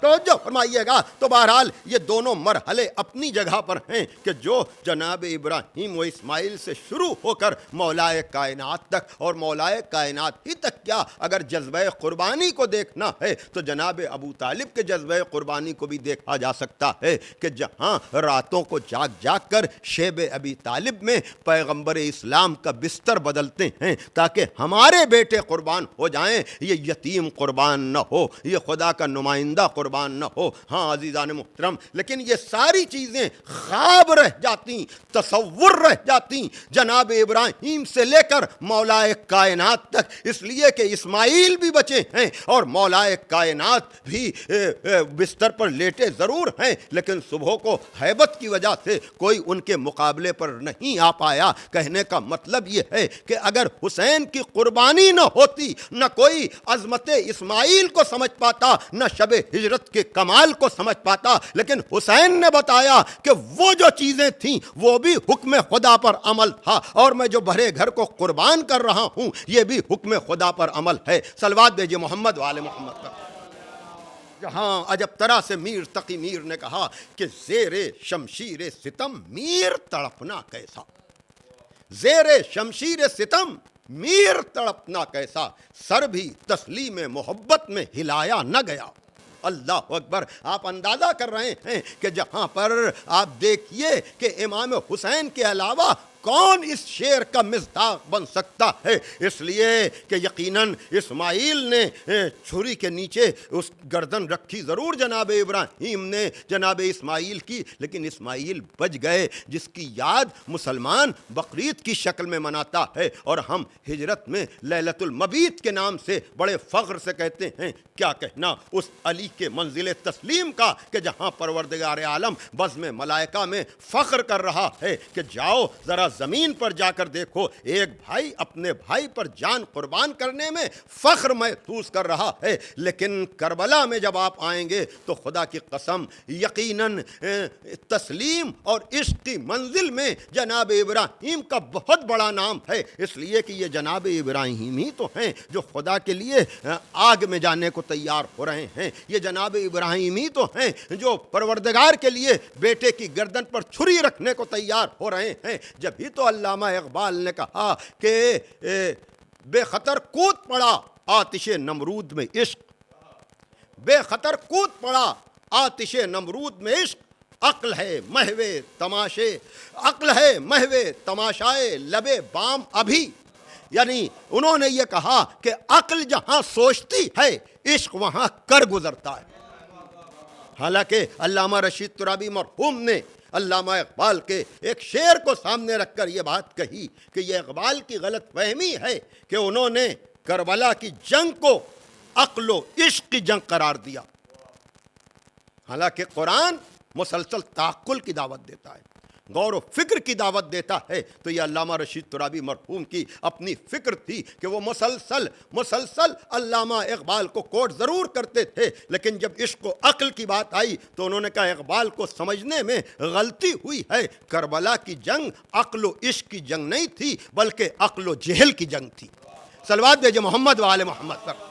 توجہ فرمائیے گا۔ تو بہرحال یہ دونوں مرحلے اپنی جگہ پر ہیں کہ جو جناب ابراہیم و اسماعیل سے شروع ہو کر مولائے کائنات تک، اور مولائے کائنات ہی تک کیا، اگر جذبہ قربانی کو دیکھنا ہے تو جناب ابو طالب کے جذبہ قربانی کو بھی دیکھا جا سکتا ہے کہ جہاں راتوں کو جاگ جاگ کر شیب ابی طالب میں پیغمبر اسلام کا بستر بدلتے ہیں تاکہ ہمارے بیٹے قربان ہو جائیں، یہ یتیم قربان نہ ہو، یہ خدا کا نمائندہ قربان نہ ہو۔ ہاں عزیزان محترم، لیکن یہ ساری چیزیں خواب رہ جاتی، تصور رہ جاتی جناب ابراہیم سے لے کر مولائے کائنات تک، اس لیے کہ اسماعیل بھی بچے ہیں اور مولائے کائنات بھی بستر پر لیٹے ضرور ہیں، لیکن صبح کو ہیبت کی وجہ سے کوئی ان کے مقابلے پر نہیں آ پایا۔ کہنے کا مطلب یہ ہے کہ اگر حسین کی قربانی نہ ہوتی، نہ کوئی عظمت اسماعیل کو سمجھ پاتا، نہ شب ہجرت کے کمال کو سمجھ پاتا، لیکن حسین نے بتایا کہ وہ جو چیزیں تھیں وہ بھی حکم خدا پر عمل تھا، اور میں جو بھرے گھر کو قربان کر رہا ہوں یہ بھی حکم خدا پر عمل ہے۔ صلوات بھیجئے محمد و آل محمد پر۔ جہاں عجب طرح سے میر تقی میر نے کہا کہ زیر شمشیر ستم میر تڑپنا کیسا، زیر شمشیر ستم میر تڑپنا کیسا، سر بھی تسلیم محبت میں ہلایا نہ گیا۔ اللہ اکبر۔ آپ اندازہ کر رہے ہیں کہ جہاں پر آپ دیکھیے کہ امام حسین کے علاوہ کون اس شعر کا مصداق بن سکتا ہے، اس لیے کہ یقیناً اسماعیل نے چھری کے نیچے اس گردن رکھی ضرور جناب ابراہیم نے جناب اسماعیل کی، لیکن اسماعیل بچ گئے، جس کی یاد مسلمان بقرعید کی شکل میں مناتا ہے، اور ہم ہجرت میں لیلۃ المبیت کے نام سے بڑے فخر سے کہتے ہیں۔ کیا کہنا اس علی کے منزل تسلیم کا کہ جہاں پروردگار عالم بزم ملائکہ میں فخر کر رہا ہے کہ جاؤ ذرا زمین پر جا کر دیکھو، ایک بھائی اپنے بھائی پر جان قربان کرنے میں فخر محسوس کر رہا ہے، لیکن کربلا میں جب آپ آئیں گے تو خدا کی قسم یقیناً تسلیم اور عشق کی منزل میں جناب ابراہیم کا بہت بڑا نام ہے، اس لیے کہ یہ جناب ابراہیم ہی تو ہیں جو خدا کے لیے آگ میں جانے کو تیار ہو رہے ہیں، یہ جناب ابراہیم ہی تو ہیں جو پروردگار کے لیے بیٹے کی گردن پر چھری رکھنے کو تیار ہو رہے ہیں۔ جب ہی تو علامہ اقبال نے کہا کہ بے خطر کود پڑا آتش نمرود میں عشق، بے خطر کود پڑا آتش نمرود میں عشق، عقل ہے محو تماشے، عقل ہے محو تماشائے لبے بام ابھی، یعنی انہوں نے یہ کہا کہ عقل جہاں سوچتی ہے عشق وہاں کر گزرتا ہے۔ حالانکہ علامہ رشید ترابی مرحوم نے علامہ اقبال کے ایک شعر کو سامنے رکھ کر یہ بات کہی کہ یہ اقبال کی غلط فہمی ہے کہ انہوں نے کربلا کی جنگ کو عقل و عشق کی جنگ قرار دیا، حالانکہ قرآن مسلسل تعقل کی دعوت دیتا ہے، غور و فکر کی دعوت دیتا ہے۔ تو یہ علامہ رشید ترابی مرحوم کی اپنی فکر تھی کہ وہ مسلسل علامہ اقبال کو کوٹ ضرور کرتے تھے، لیکن جب عشق و عقل کی بات آئی تو انہوں نے کہا اقبال کو سمجھنے میں غلطی ہوئی ہے، کربلا کی جنگ عقل و عشق کی جنگ نہیں تھی بلکہ عقل و جہل کی جنگ تھی۔ صلوات بھیجئے محمد و آل محمد پر۔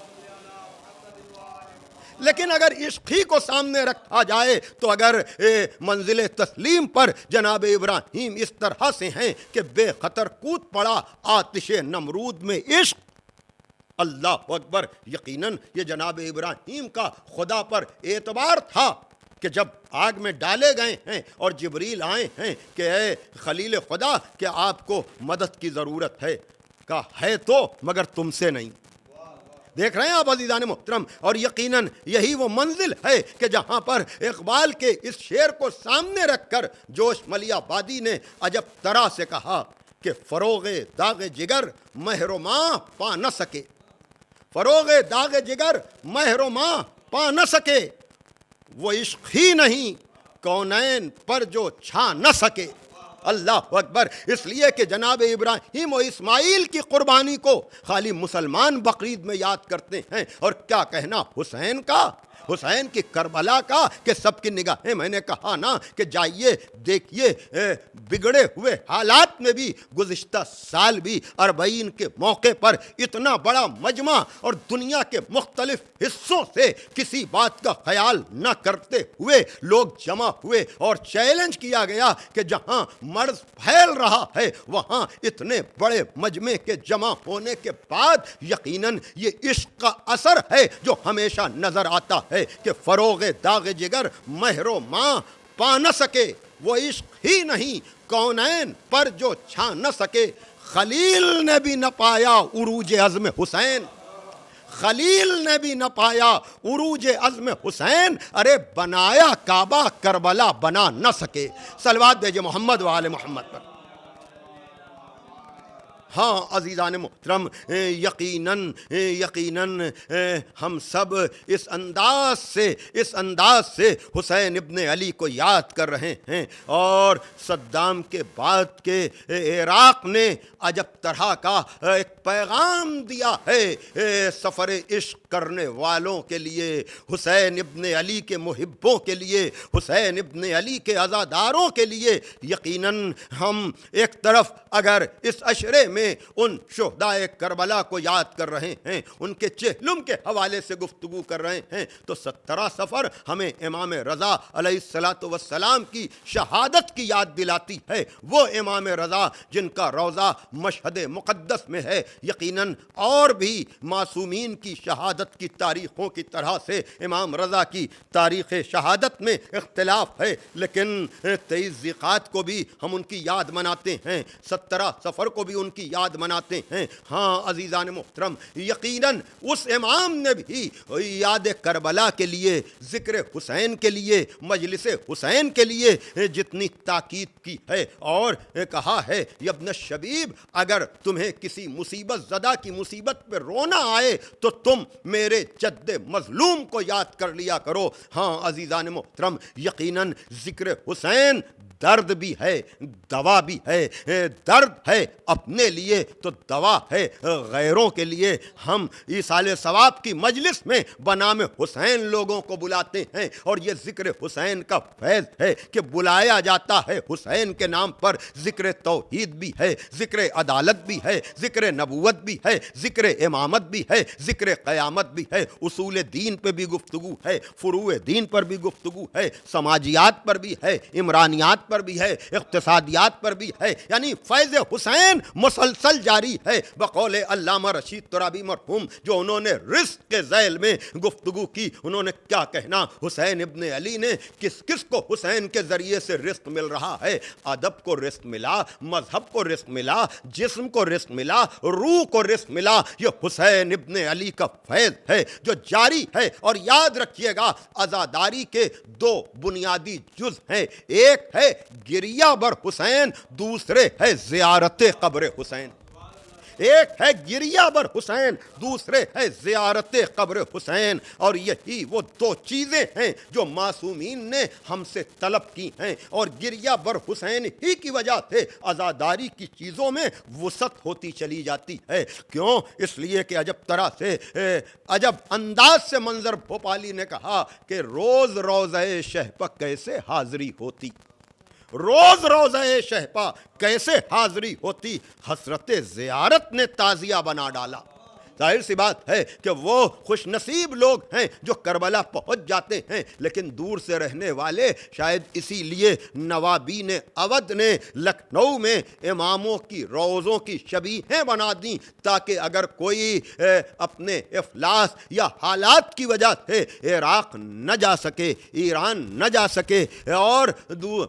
لیکن اگر عشق ہی کو سامنے رکھا جائے تو اگر منزل تسلیم پر جناب ابراہیم اس طرح سے ہیں کہ بے خطر کود پڑا آتش نمرود میں عشق، اللہ اکبر، یقیناً یہ جناب ابراہیم کا خدا پر اعتبار تھا کہ جب آگ میں ڈالے گئے ہیں اور جبریل آئے ہیں کہ اے خلیل خدا کہ آپ کو مدد کی ضرورت ہے، کہا ہے تو مگر تم سے نہیں۔ دیکھ رہے ہیں آپ عزیزان محترم، اور یقیناً یہی وہ منزل ہے کہ جہاں پر اقبال کے اس شعر کو سامنے رکھ کر جوش ملیح آبادی نے عجب طرح سے کہا کہ فروغ داغ جگر مہر و ماہ پا نہ سکے، فروغ داغ جگر مہر و ماہ پا نہ سکے، وہ عشق ہی نہیں کونین پر جو چھا نہ سکے۔ اللہ اکبر۔ اس لیے کہ جناب ابراہیم و اسماعیل کی قربانی کو خالی مسلمان بقرعید میں یاد کرتے ہیں، اور کیا کہنا حسین کا، حسین کی کربلا کا کہ سب کی نگاہیں، میں نے کہا نا کہ جائیے دیکھیے بگڑے ہوئے حالات میں بھی گزشتہ سال بھی 40 کے موقع پر اتنا بڑا مجمع اور دنیا کے مختلف حصوں سے کسی بات کا خیال نہ کرتے ہوئے لوگ جمع ہوئے اور چیلنج کیا گیا کہ جہاں مرض پھیل رہا ہے وہاں اتنے بڑے مجمع کے جمع ہونے کے بعد یقیناً یہ عشق کا اثر ہے جو ہمیشہ نظر آتا ہے کہ فروغ داغ جگر مہر و ماں پا نہ سکے، وہ عشق ہی نہیں کونین پر جو چھا نہ سکے۔ خلیل نے بھی نہ پایا عروج عزم حسین، خلیل نے بھی نہ پایا عروج عزم حسین، ارے بنایا کعبہ کربلا بنا نہ سکے۔ صلوات بھیجے محمد و آل محمد پر۔ ہاں عزیزان محترم، یقیناً ہم سب اس انداز سے حسین ابن علی کو یاد کر رہے ہیں، اور صدام کے بعد کے عراق نے عجب طرح کا ایک پیغام دیا ہے سفر عشق کرنے والوں کے لیے، حسین ابن علی کے محبوں کے لیے، حسین ابن علی کے عزاداروں کے لیے۔ یقیناً ہم ایک طرف اگر اس عشرے میں ان شہدائے کربلا کو یاد کر رہے ہیں، ان کے چہلم کے حوالے سے گفتگو کر رہے ہیں، تو 17 صفر ہمیں امام رضا علیہ السلام کی شہادت کی یاد دلاتی ہے۔ وہ امام رضا جن کا روضہ مشہد مقدس میں ہے۔ یقیناً اور بھی معصومین کی شہادت کی تاریخوں کی طرح سے امام رضا کی تاریخ شہادت میں اختلاف ہے، لیکن 23 ذیقعت کو بھی ہم ان کی یاد مناتے ہیں، 17 صفر کو بھی ان کی یاد مناتے ہیں۔ ہاں عزیزان محترم، یقیناً اس امام نے بھی یاد کربلا کے لیے، ذکر حسین کے لیے، مجلس حسین کے لیے جتنی تاکید کی ہے اور کہا ہے ابن الشبیب، اگر تمہیں کسی مصیبت زدہ کی مصیبت پہ رونا آئے تو تم میرے جد مظلوم کو یاد کر لیا کرو۔ ہاں عزیزان محترم، یقیناً ذکر حسین درد بھی ہے، دوا بھی ہے، درد ہے اپنے لیے تو دوا ہے غیروں کے لیے۔ ہم ایصال ثواب کی مجلس میں بنام حسین لوگوں کو بلاتے ہیں، اور یہ ذکر حسین کا فیض ہے کہ بلایا جاتا ہے حسین کے نام پر۔ ذکر توحید بھی ہے، ذکر عدالت بھی ہے، ذکر نبوت بھی ہے، ذکر امامت بھی ہے، ذکر قیامت بھی ہے، اصول دین پہ بھی گفتگو ہے، فروع دین پر بھی گفتگو ہے، سماجیات پر بھی ہے، عمرانیات پر بھی ہے، اقتصادیات پر بھی ہے، یعنی فیض حسین مسلسل جاری ہے۔ بقول علامہ رشید ترابی مرحوم، جو انہوں نے رزق کے ذیل میں گفتگو کی، انہوں نے کیا کہنا، حسین ابن علی نے کس کس کو حسین کے ذریعے سے رزق مل رہا ہے؟ ادب کو رزق ملا، مذہب کو رزق ملا، جسم کو رزق ملا، روح کو رزق ملا۔ یہ حسین ابن علی کا فیض ہے جو جاری ہے۔ اور یاد رکھیے گا، عزاداری کے 2 بنیادی جز ہیں، ایک ہے گریہ بر حسین، دوسرے ہے زیارت قبر حسین۔ ایک ہے گریہ بر حسین، دوسرے ہے زیارت قبر حسین، اور یہی وہ 2 چیزیں ہیں جو معصومین نے ہم سے طلب کی ہیں، اور گریہ بر حسین ہی کی وجہ سے عزاداری کی چیزوں میں وسعت ہوتی چلی جاتی ہے۔ کیوں؟ اس لیے کہ عجب طرح سے، عجب انداز سے منظر بھوپالی نے کہا کہ روز روزہ شہپا کیسے حاضری ہوتی، روز روزہ شہپا کیسے حاضری ہوتی، حسرت زیارت نے تعزیہ بنا ڈالا۔ ظاہر سی بات ہے کہ وہ خوش نصیب لوگ ہیں جو کربلا پہنچ جاتے ہیں، لیکن دور سے رہنے والے شاید اسی لیے نوابین اودھ نے لکھنؤ میں اماموں کی روزوں کی شبیہیں بنا دیں، تاکہ اگر کوئی اپنے افلاس یا حالات کی وجہ سے عراق نہ جا سکے، ایران نہ جا سکے اور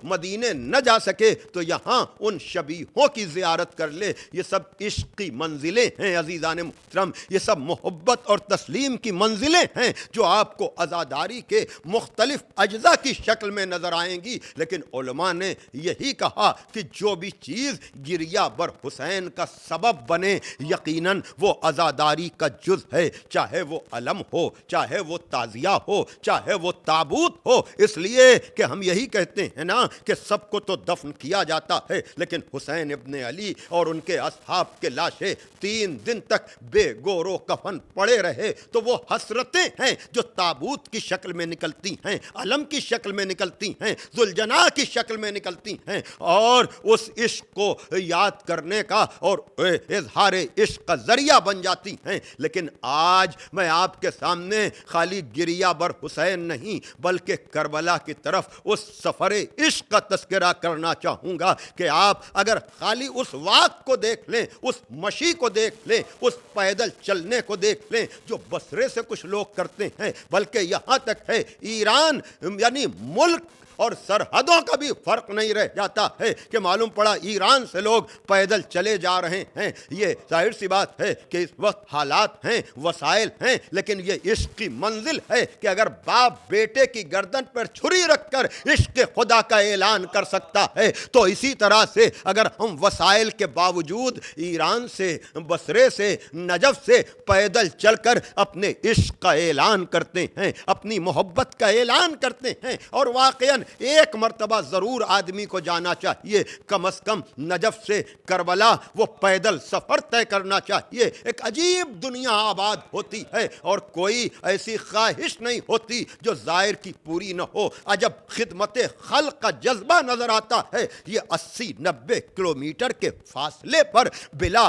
مدینے نہ جا سکے تو یہاں ان شبیہوں کی زیارت کر لے۔ یہ سب عشق کی منزلیں ہیں عزیزان محترم، یہ سب محبت اور تسلیم کی منزلیں ہیں جو آپ کو عزاداری کے مختلف اجزاء کی شکل میں نظر آئیں گی۔ لیکن علماء نے یہی کہا کہ جو بھی چیز گریہ بر حسین کا سبب بنے، یقیناً وہ عزاداری کا جز ہے، چاہے وہ علم ہو، چاہے وہ تعزیہ ہو، چاہے وہ تابوت ہو۔ اس لیے کہ ہم یہی کہتے ہیں نا کہ سب کو تو دفن کیا جاتا ہے، لیکن حسین ابن علی اور ان کے اصحاب کے لاشیں 3 دن تک بے گورو کفن پڑے رہے تو وہ حسرتیں ہیں جو تابوت کی شکل میں نکلتی ہیں، علم کی شکل میں نکلتی ہیں، ذوالجناح کی شکل میں نکلتی ہیں، اور اس عشق کو یاد کرنے کا اور اظہار عشق کا ذریعہ بن جاتی ہیں۔ لیکن آج میں آپ کے سامنے خالی گریہ بر حسین نہیں بلکہ کربلا کی طرف اس سفر عشق کا تذکرہ کرنا چاہوں گا کہ آپ اگر خالی اس واق کو دیکھ لیں، اس مشی کو دیکھ لیں، اس پیدل چلنے کو دیکھ لیں جو بصرے سے کچھ لوگ کرتے ہیں، بلکہ یہاں تک ہے ایران یعنی ملک اور سرحدوں کا بھی فرق نہیں رہ جاتا ہے کہ معلوم پڑا ایران سے لوگ پیدل چلے جا رہے ہیں۔ یہ ظاہر سی بات ہے کہ اس وقت حالات ہیں، وسائل ہیں، لیکن یہ عشق کی منزل ہے کہ اگر باپ بیٹے کی گردن پر چھری رکھ کر عشق خدا کا اعلان کر سکتا ہے تو اسی طرح سے اگر ہم وسائل کے باوجود ایران سے، بصرے سے، نجف سے پیدل چل کر اپنے عشق کا اعلان کرتے ہیں، اپنی محبت کا اعلان کرتے ہیں، اور واقعاً ایک مرتبہ ضرور آدمی کو جانا چاہیے، کم از کم نجف سے کربلا وہ پیدل سفر طے کرنا چاہیے۔ ایک عجیب دنیا آباد ہوتی ہے اور کوئی ایسی خواہش نہیں ہوتی جو زائر کی پوری نہ ہو۔ عجب خدمت خلق کا جذبہ نظر آتا ہے۔ یہ 80-90 کلومیٹر کے فاصلے پر بلا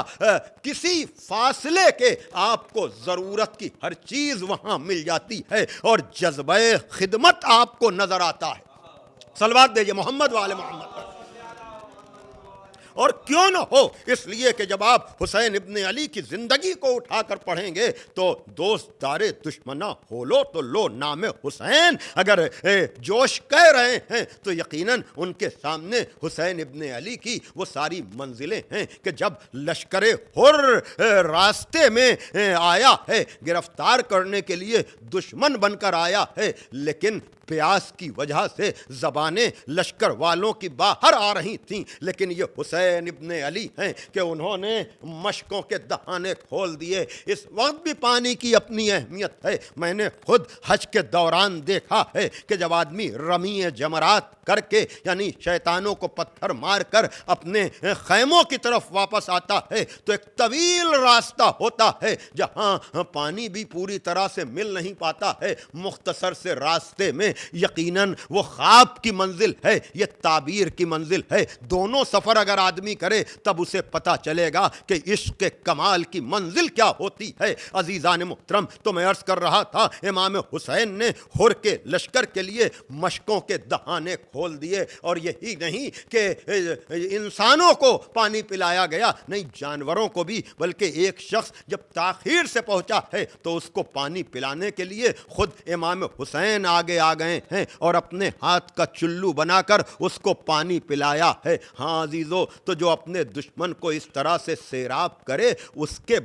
کسی فاصلے کے آپ کو ضرورت کی ہر چیز وہاں مل جاتی ہے اور جذبہ خدمت آپ کو نظر آتا ہے۔ صلوات دیجئے محمد وآل محمد پر۔ اور کیوں نہ ہو، اس لیے کہ جب آپ حسین ابن علی کی زندگی کو اٹھا کر پڑھیں گے تو دوست دارے دشمنا ہو لو تو لو نام حسین اگر جوش کہہ رہے ہیں تو یقیناً ان کے سامنے حسین ابن علی کی وہ ساری منزلیں ہیں کہ جب لشکر حر راستے میں آیا ہے، گرفتار کرنے کے لیے دشمن بن کر آیا ہے، لیکن پیاس کی وجہ سے زبانیں لشکر والوں کی باہر آ رہی تھیں، لیکن یہ حسین ابن علی ہیں کہ انہوں نے مشکوں کے دہانے کھول دیے۔ اس وقت بھی پانی کی اپنی اہمیت ہے۔ میں نے خود حج کے دوران دیکھا ہے کہ جب آدمی رمی جمرات کر کے یعنی شیطانوں کو پتھر مار کر اپنے خیموں کی طرف واپس آتا ہے تو ایک طویل راستہ ہوتا ہے جہاں پانی بھی پوری طرح سے مل نہیں پاتا ہے۔ مختصر سے راستے میں یقیناً وہ خواب کی منزل ہے، یہ تعبیر کی منزل ہے۔ دونوں سفر اگر آدمی کرے تب اسے پتہ چلے گا کہ عشق کے کمال کی منزل کیا ہوتی ہے۔ عزیزان محترم، تو میں عرض کر رہا تھا امام حسین نے حر کے لشکر کے لیے مشکوں کے دہانے کھول دیے، اور یہی نہیں کہ انسانوں کو پانی پلایا گیا، نہیں جانوروں کو بھی، بلکہ ایک شخص جب تاخیر سے پہنچا ہے تو اس کو پانی پلانے کے لیے خود امام حسین آگے آ گئے ہیں اور اپنے ہاتھ کا چلو بنا کر اس کو پانی پلایا ہے۔ ہاں عزیزو، تو جو اپنے دشمن کو اس طرح سے سیراب کرے اس کے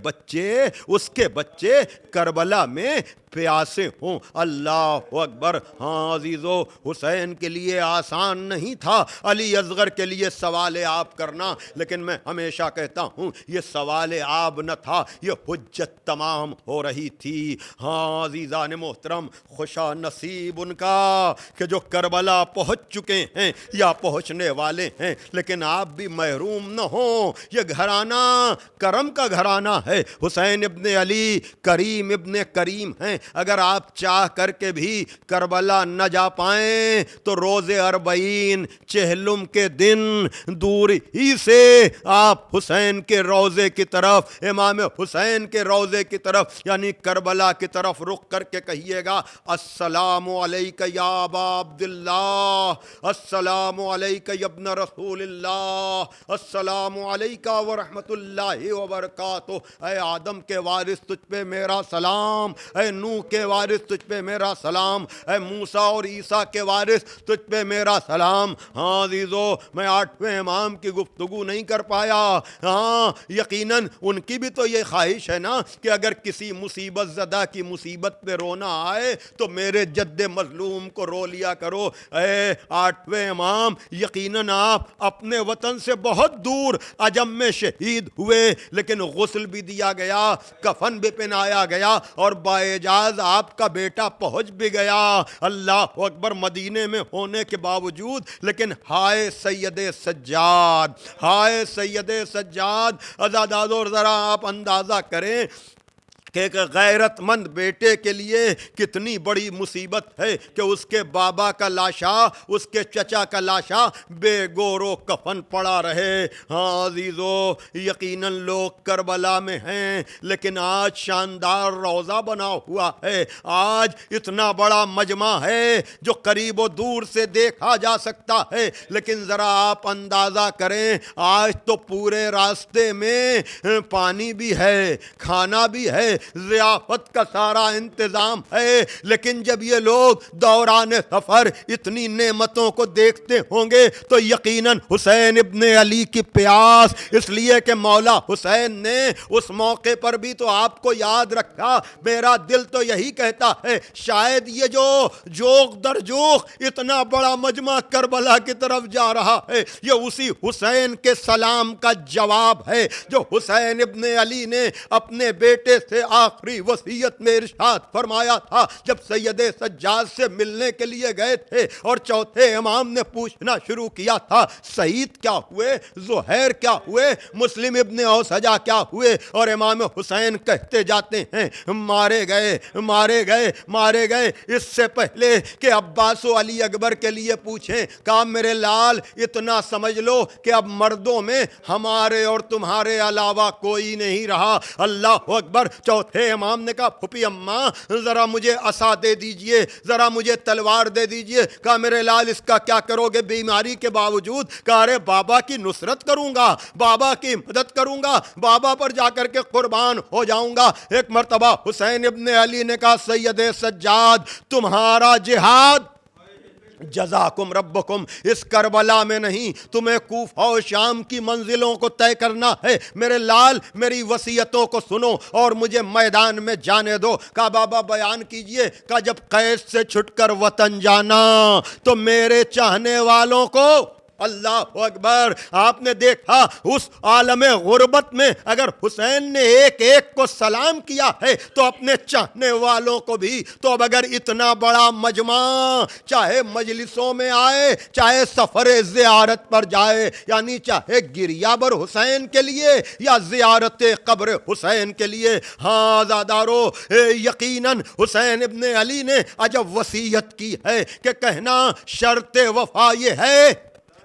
بچے کربلا میں پیاسے ہوں۔ اللہ اکبر۔ ہاں عزیزو، حسین کے لیے آسان نہیں تھا علی اصغر کے لیے سوال آب کرنا، لیکن میں ہمیشہ کہتا ہوں یہ سوال آب نہ تھا، یہ حجت تمام ہو رہی تھی۔ ہاں عزیزان محترم، خوشا نصیب ان کا کہ جو کربلا پہنچ چکے ہیں یا پہنچنے والے ہیں، لیکن آپ بھی محروم نہ ہوں۔ یہ گھرانہ کرم کا گھرانہ ہے۔ حسین ابن علی کریم ابن کریم ہیں۔ اگر آپ چاہ کر کے بھی کربلا نہ جا پائیں تو روز 40 چہلم کے دن دور ہی سے آپ حسین کے روزے کی طرف، امام حسین کے روزے کی طرف یعنی کربلا کی طرف رخ کر کے کہیے گا، السلام علیک یا ابا عبداللہ، السلام علیک یا ابن رسول اللہ، السلام علیک ورحمۃ اللہ وبرکاتہ۔ اے آدم کے وارث تجھ پہ میرا سلام، اے نوح کے وارث تجھ پہ میرا سلام، اے موسیٰ اور عیسیٰ کے وارث تجھ پہ میرا سلام۔ ہاں عزیزو، میں 8ویں امام کی گفتگو نہیں کر پایا۔ ہاں یقیناً ان کی بھی تو یہ خواہش ہے نا کہ اگر کسی مصیبت زدہ کی مصیبت پہ رونا آئے تو میرے جد مظلوم کو رو لیا کرو۔ اے 8ویں امام، یقیناً آپ اپنے وطن سے بہت دور عجم میں شہید ہوئے، لیکن غسل بھی دیا گیا، کفن بھی پہنایا گیا اور باعجاز آپ کا بیٹا پہنچ بھی گیا۔ اللہ اکبر، مدینے میں ہونے کے باوجود، لیکن ہائے سید سجاد، ہائے سید سجاد، عزادارو ذرا آپ اندازہ کریں کہ ایک غیرت مند بیٹے کے لیے کتنی بڑی مصیبت ہے کہ اس کے بابا کا لاشا، اس کے چچا کا لاشا بے گور و کفن پڑا رہے۔ ہاں عزیزو، یقیناً لوگ کربلا میں ہیں، لیکن آج شاندار روضہ بنا ہوا ہے، آج اتنا بڑا مجمع ہے جو قریب و دور سے دیکھا جا سکتا ہے، لیکن ذرا آپ اندازہ کریں، آج تو پورے راستے میں پانی بھی ہے، کھانا بھی ہے، ضیافت کا سارا انتظام ہے، لیکن جب یہ لوگ دوران سفر اتنی نعمتوں کو دیکھتے ہوں گے تو یقیناً حسین ابن علی کی پیاس، اس لیے کہ مولا حسین نے اس موقع پر بھی تو آپ کو یاد رکھا۔ میرا دل تو یہی کہتا ہے شاید یہ جو جوق در جوق اتنا بڑا مجمع کربلا کی طرف جا رہا ہے، یہ اسی حسین کے سلام کا جواب ہے جو حسین ابن علی نے اپنے بیٹے سے آخری وصیت میں ارشاد فرمایا تھا جب سید سجاد سے ملنے کے لیے گئے تھے اور چوتھے امام نے پوچھنا شروع کیا تھا سعید کیا ہوئے، زہیر کیا ہوئے، مسلم ابن اوسجا کیا ہوئے، اور امام حسین کہتے جاتے ہیں مارے گئے مارے گئے مارے گئے۔ اس سے پہلے کہ عباس و علی اکبر کے لیے پوچھیں، کہا میرے لال اتنا سمجھ لو کہ اب مردوں میں ہمارے اور تمہارے علاوہ کوئی نہیں رہا۔ اللہ اکبر۔ چوتھے امام نے کہا پھوپھی اماں ذرا مجھے عصا دے دیجئے، ذرا مجھے تلوار دے دیجئے۔ کہا میرے لال اس کا کیا کرو گے بیماری کے باوجود؟ کہا ارے بابا کی نصرت کروں گا، بابا کی مدد کروں گا، بابا پر جا کر کے قربان ہو جاؤں گا۔ ایک مرتبہ حسین ابن علی نے کہا سید سجاد تمہارا جہاد جزاکم ربکم اس کربلا میں نہیں، تمہیں کوفہ و شام کی منزلوں کو طے کرنا ہے۔ میرے لال میری وصیتوں کو سنو اور مجھے میدان میں جانے دو۔ کہا بابا بیان کیجئے۔ کہا جب قید سے چھٹ کر وطن جانا تو میرے چاہنے والوں کو، اللہ اکبر، آپ نے دیکھا اس عالم غربت میں اگر حسین نے ایک ایک کو سلام کیا ہے تو اپنے چاہنے والوں کو بھی، تو اب اگر اتنا بڑا مجمع چاہے مجلسوں میں آئے، چاہے سفر زیارت پر جائے، یعنی چاہے گریہ بر حسین کے لیے یا زیارت قبر حسین کے لیے، ہاں زادارو یقیناً حسین ابن علی نے عجب وصیت کی ہے کہ کہنا شرط وفا یہ ہے،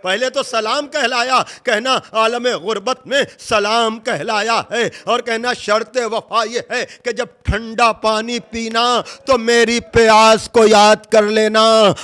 پہلے تو سلام کہلایا، کہنا عالم غربت میں سلام کہلایا ہے، اور کہنا شرط وفا یہ ہے کہ جب ٹھنڈا پانی پینا تو میری پیاس کو یاد کر لینا۔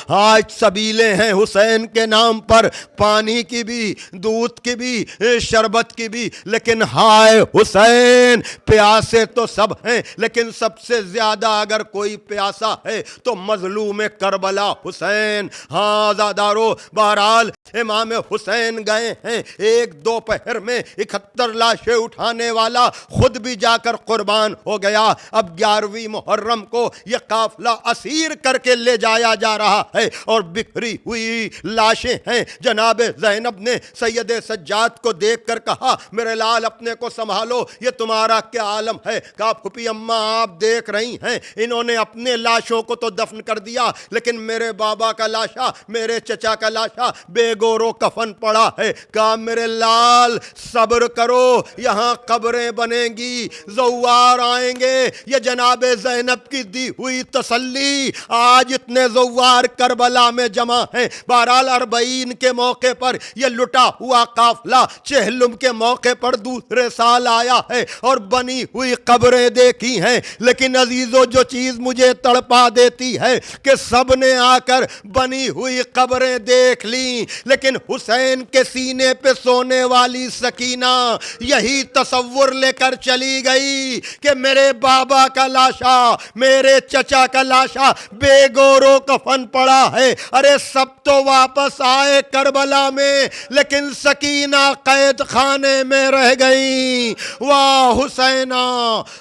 آج سبیلیں ہیں حسین کے نام پر، پانی کی بھی، دودھ کی بھی، شربت کی بھی، لیکن ہائے حسین، پیاسے تو سب ہیں لیکن سب سے زیادہ اگر کوئی پیاسا ہے تو مظلوم کربلا حسین۔ ہاں زادارو، بہرحال امام حسین گئے ہیں ایک دوپہر میں 71 لاشیں اٹھانے والا خود بھی جا کر قربان ہو گیا۔ اب 11ویں محرم کو یہ قافلہ اسیر کر کے لے جایا جا رہا ہے اور بکھری ہوئی لاشیں ہیں۔ جناب زینب نے سید سجاد کو دیکھ کر کہا میرے لال اپنے کو سنبھالو، یہ تمہارا کیا عالم ہے؟ کہا پھوپھی اماں آپ دیکھ رہی ہیں انہوں نے اپنے لاشوں کو تو دفن کر دیا، لیکن میرے بابا کا لاشا، میرے چچا کا لاشا بے گور و کفن پڑا ہے۔ کہا میرے لال صبر کرو، یہاں قبریں بنیں گی، زوار آئیں گے، یہ جناب زینب کی دی ہوئی تسلی۔ آج اتنے زوار کربلا میں جمع ہیں۔ بہرحال 40 کے موقع پر یہ لٹا ہوا قافلہ چہلم کے موقع پر دوسرے سال آیا ہے اور بنی ہوئی قبریں دیکھی ہیں، لیکن عزیزو جو چیز مجھے تڑپا دیتی ہے کہ سب نے آ کر بنی ہوئی قبریں دیکھ لیں، لیکن حسین کے سینے پہ سونے والی سکینہ یہی تصور لے کر چلی گئی کہ میرے بابا کا لاشا، میرے چچا کا لاشا بے گور و کفن پڑا ہے۔ ارے سب تو واپس آئے کربلا میں، لیکن سکینہ قید خانے میں رہ گئی۔ واہ حسینہ،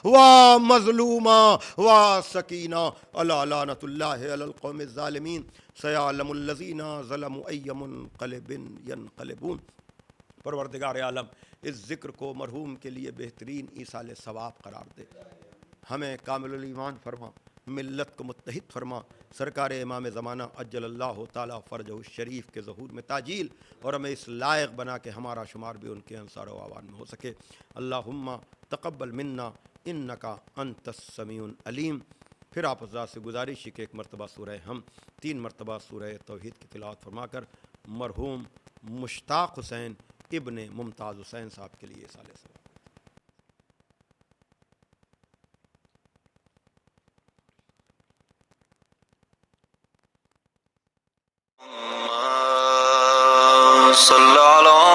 واہ مظلومہ، واہ سکینہ۔ الا لعنت اللہ علی القوم الظالمین، سیعلم الذین ظلموا ای منقلب ینقلبون۔ پروردگار عالم اس ذکر کو مرحوم کے لیے بہترین ایصال ثواب قرار دے، ہمیں کامل الایمان فرما، ملت کو متحد فرما، سرکار امام زمانہ عجل اللہ تعالیٰ فرجہ الشریف کے ظہور میں تاجیل، اور ہمیں اس لائق بنا کہ ہمارا شمار بھی ان کے انصار و اعوان میں ہو سکے۔ اللہم تقبل منا انکا انت السمیع العلیم۔ پھر آپ حضرات سے گزارش ہے کہ ایک مرتبہ سورہ ہم 3 مرتبہ سورہ توحید کی تلاوت فرما کر مرحوم مشتاق حسین ابن ممتاز حسین صاحب کے لیے سال ثواب۔ صل على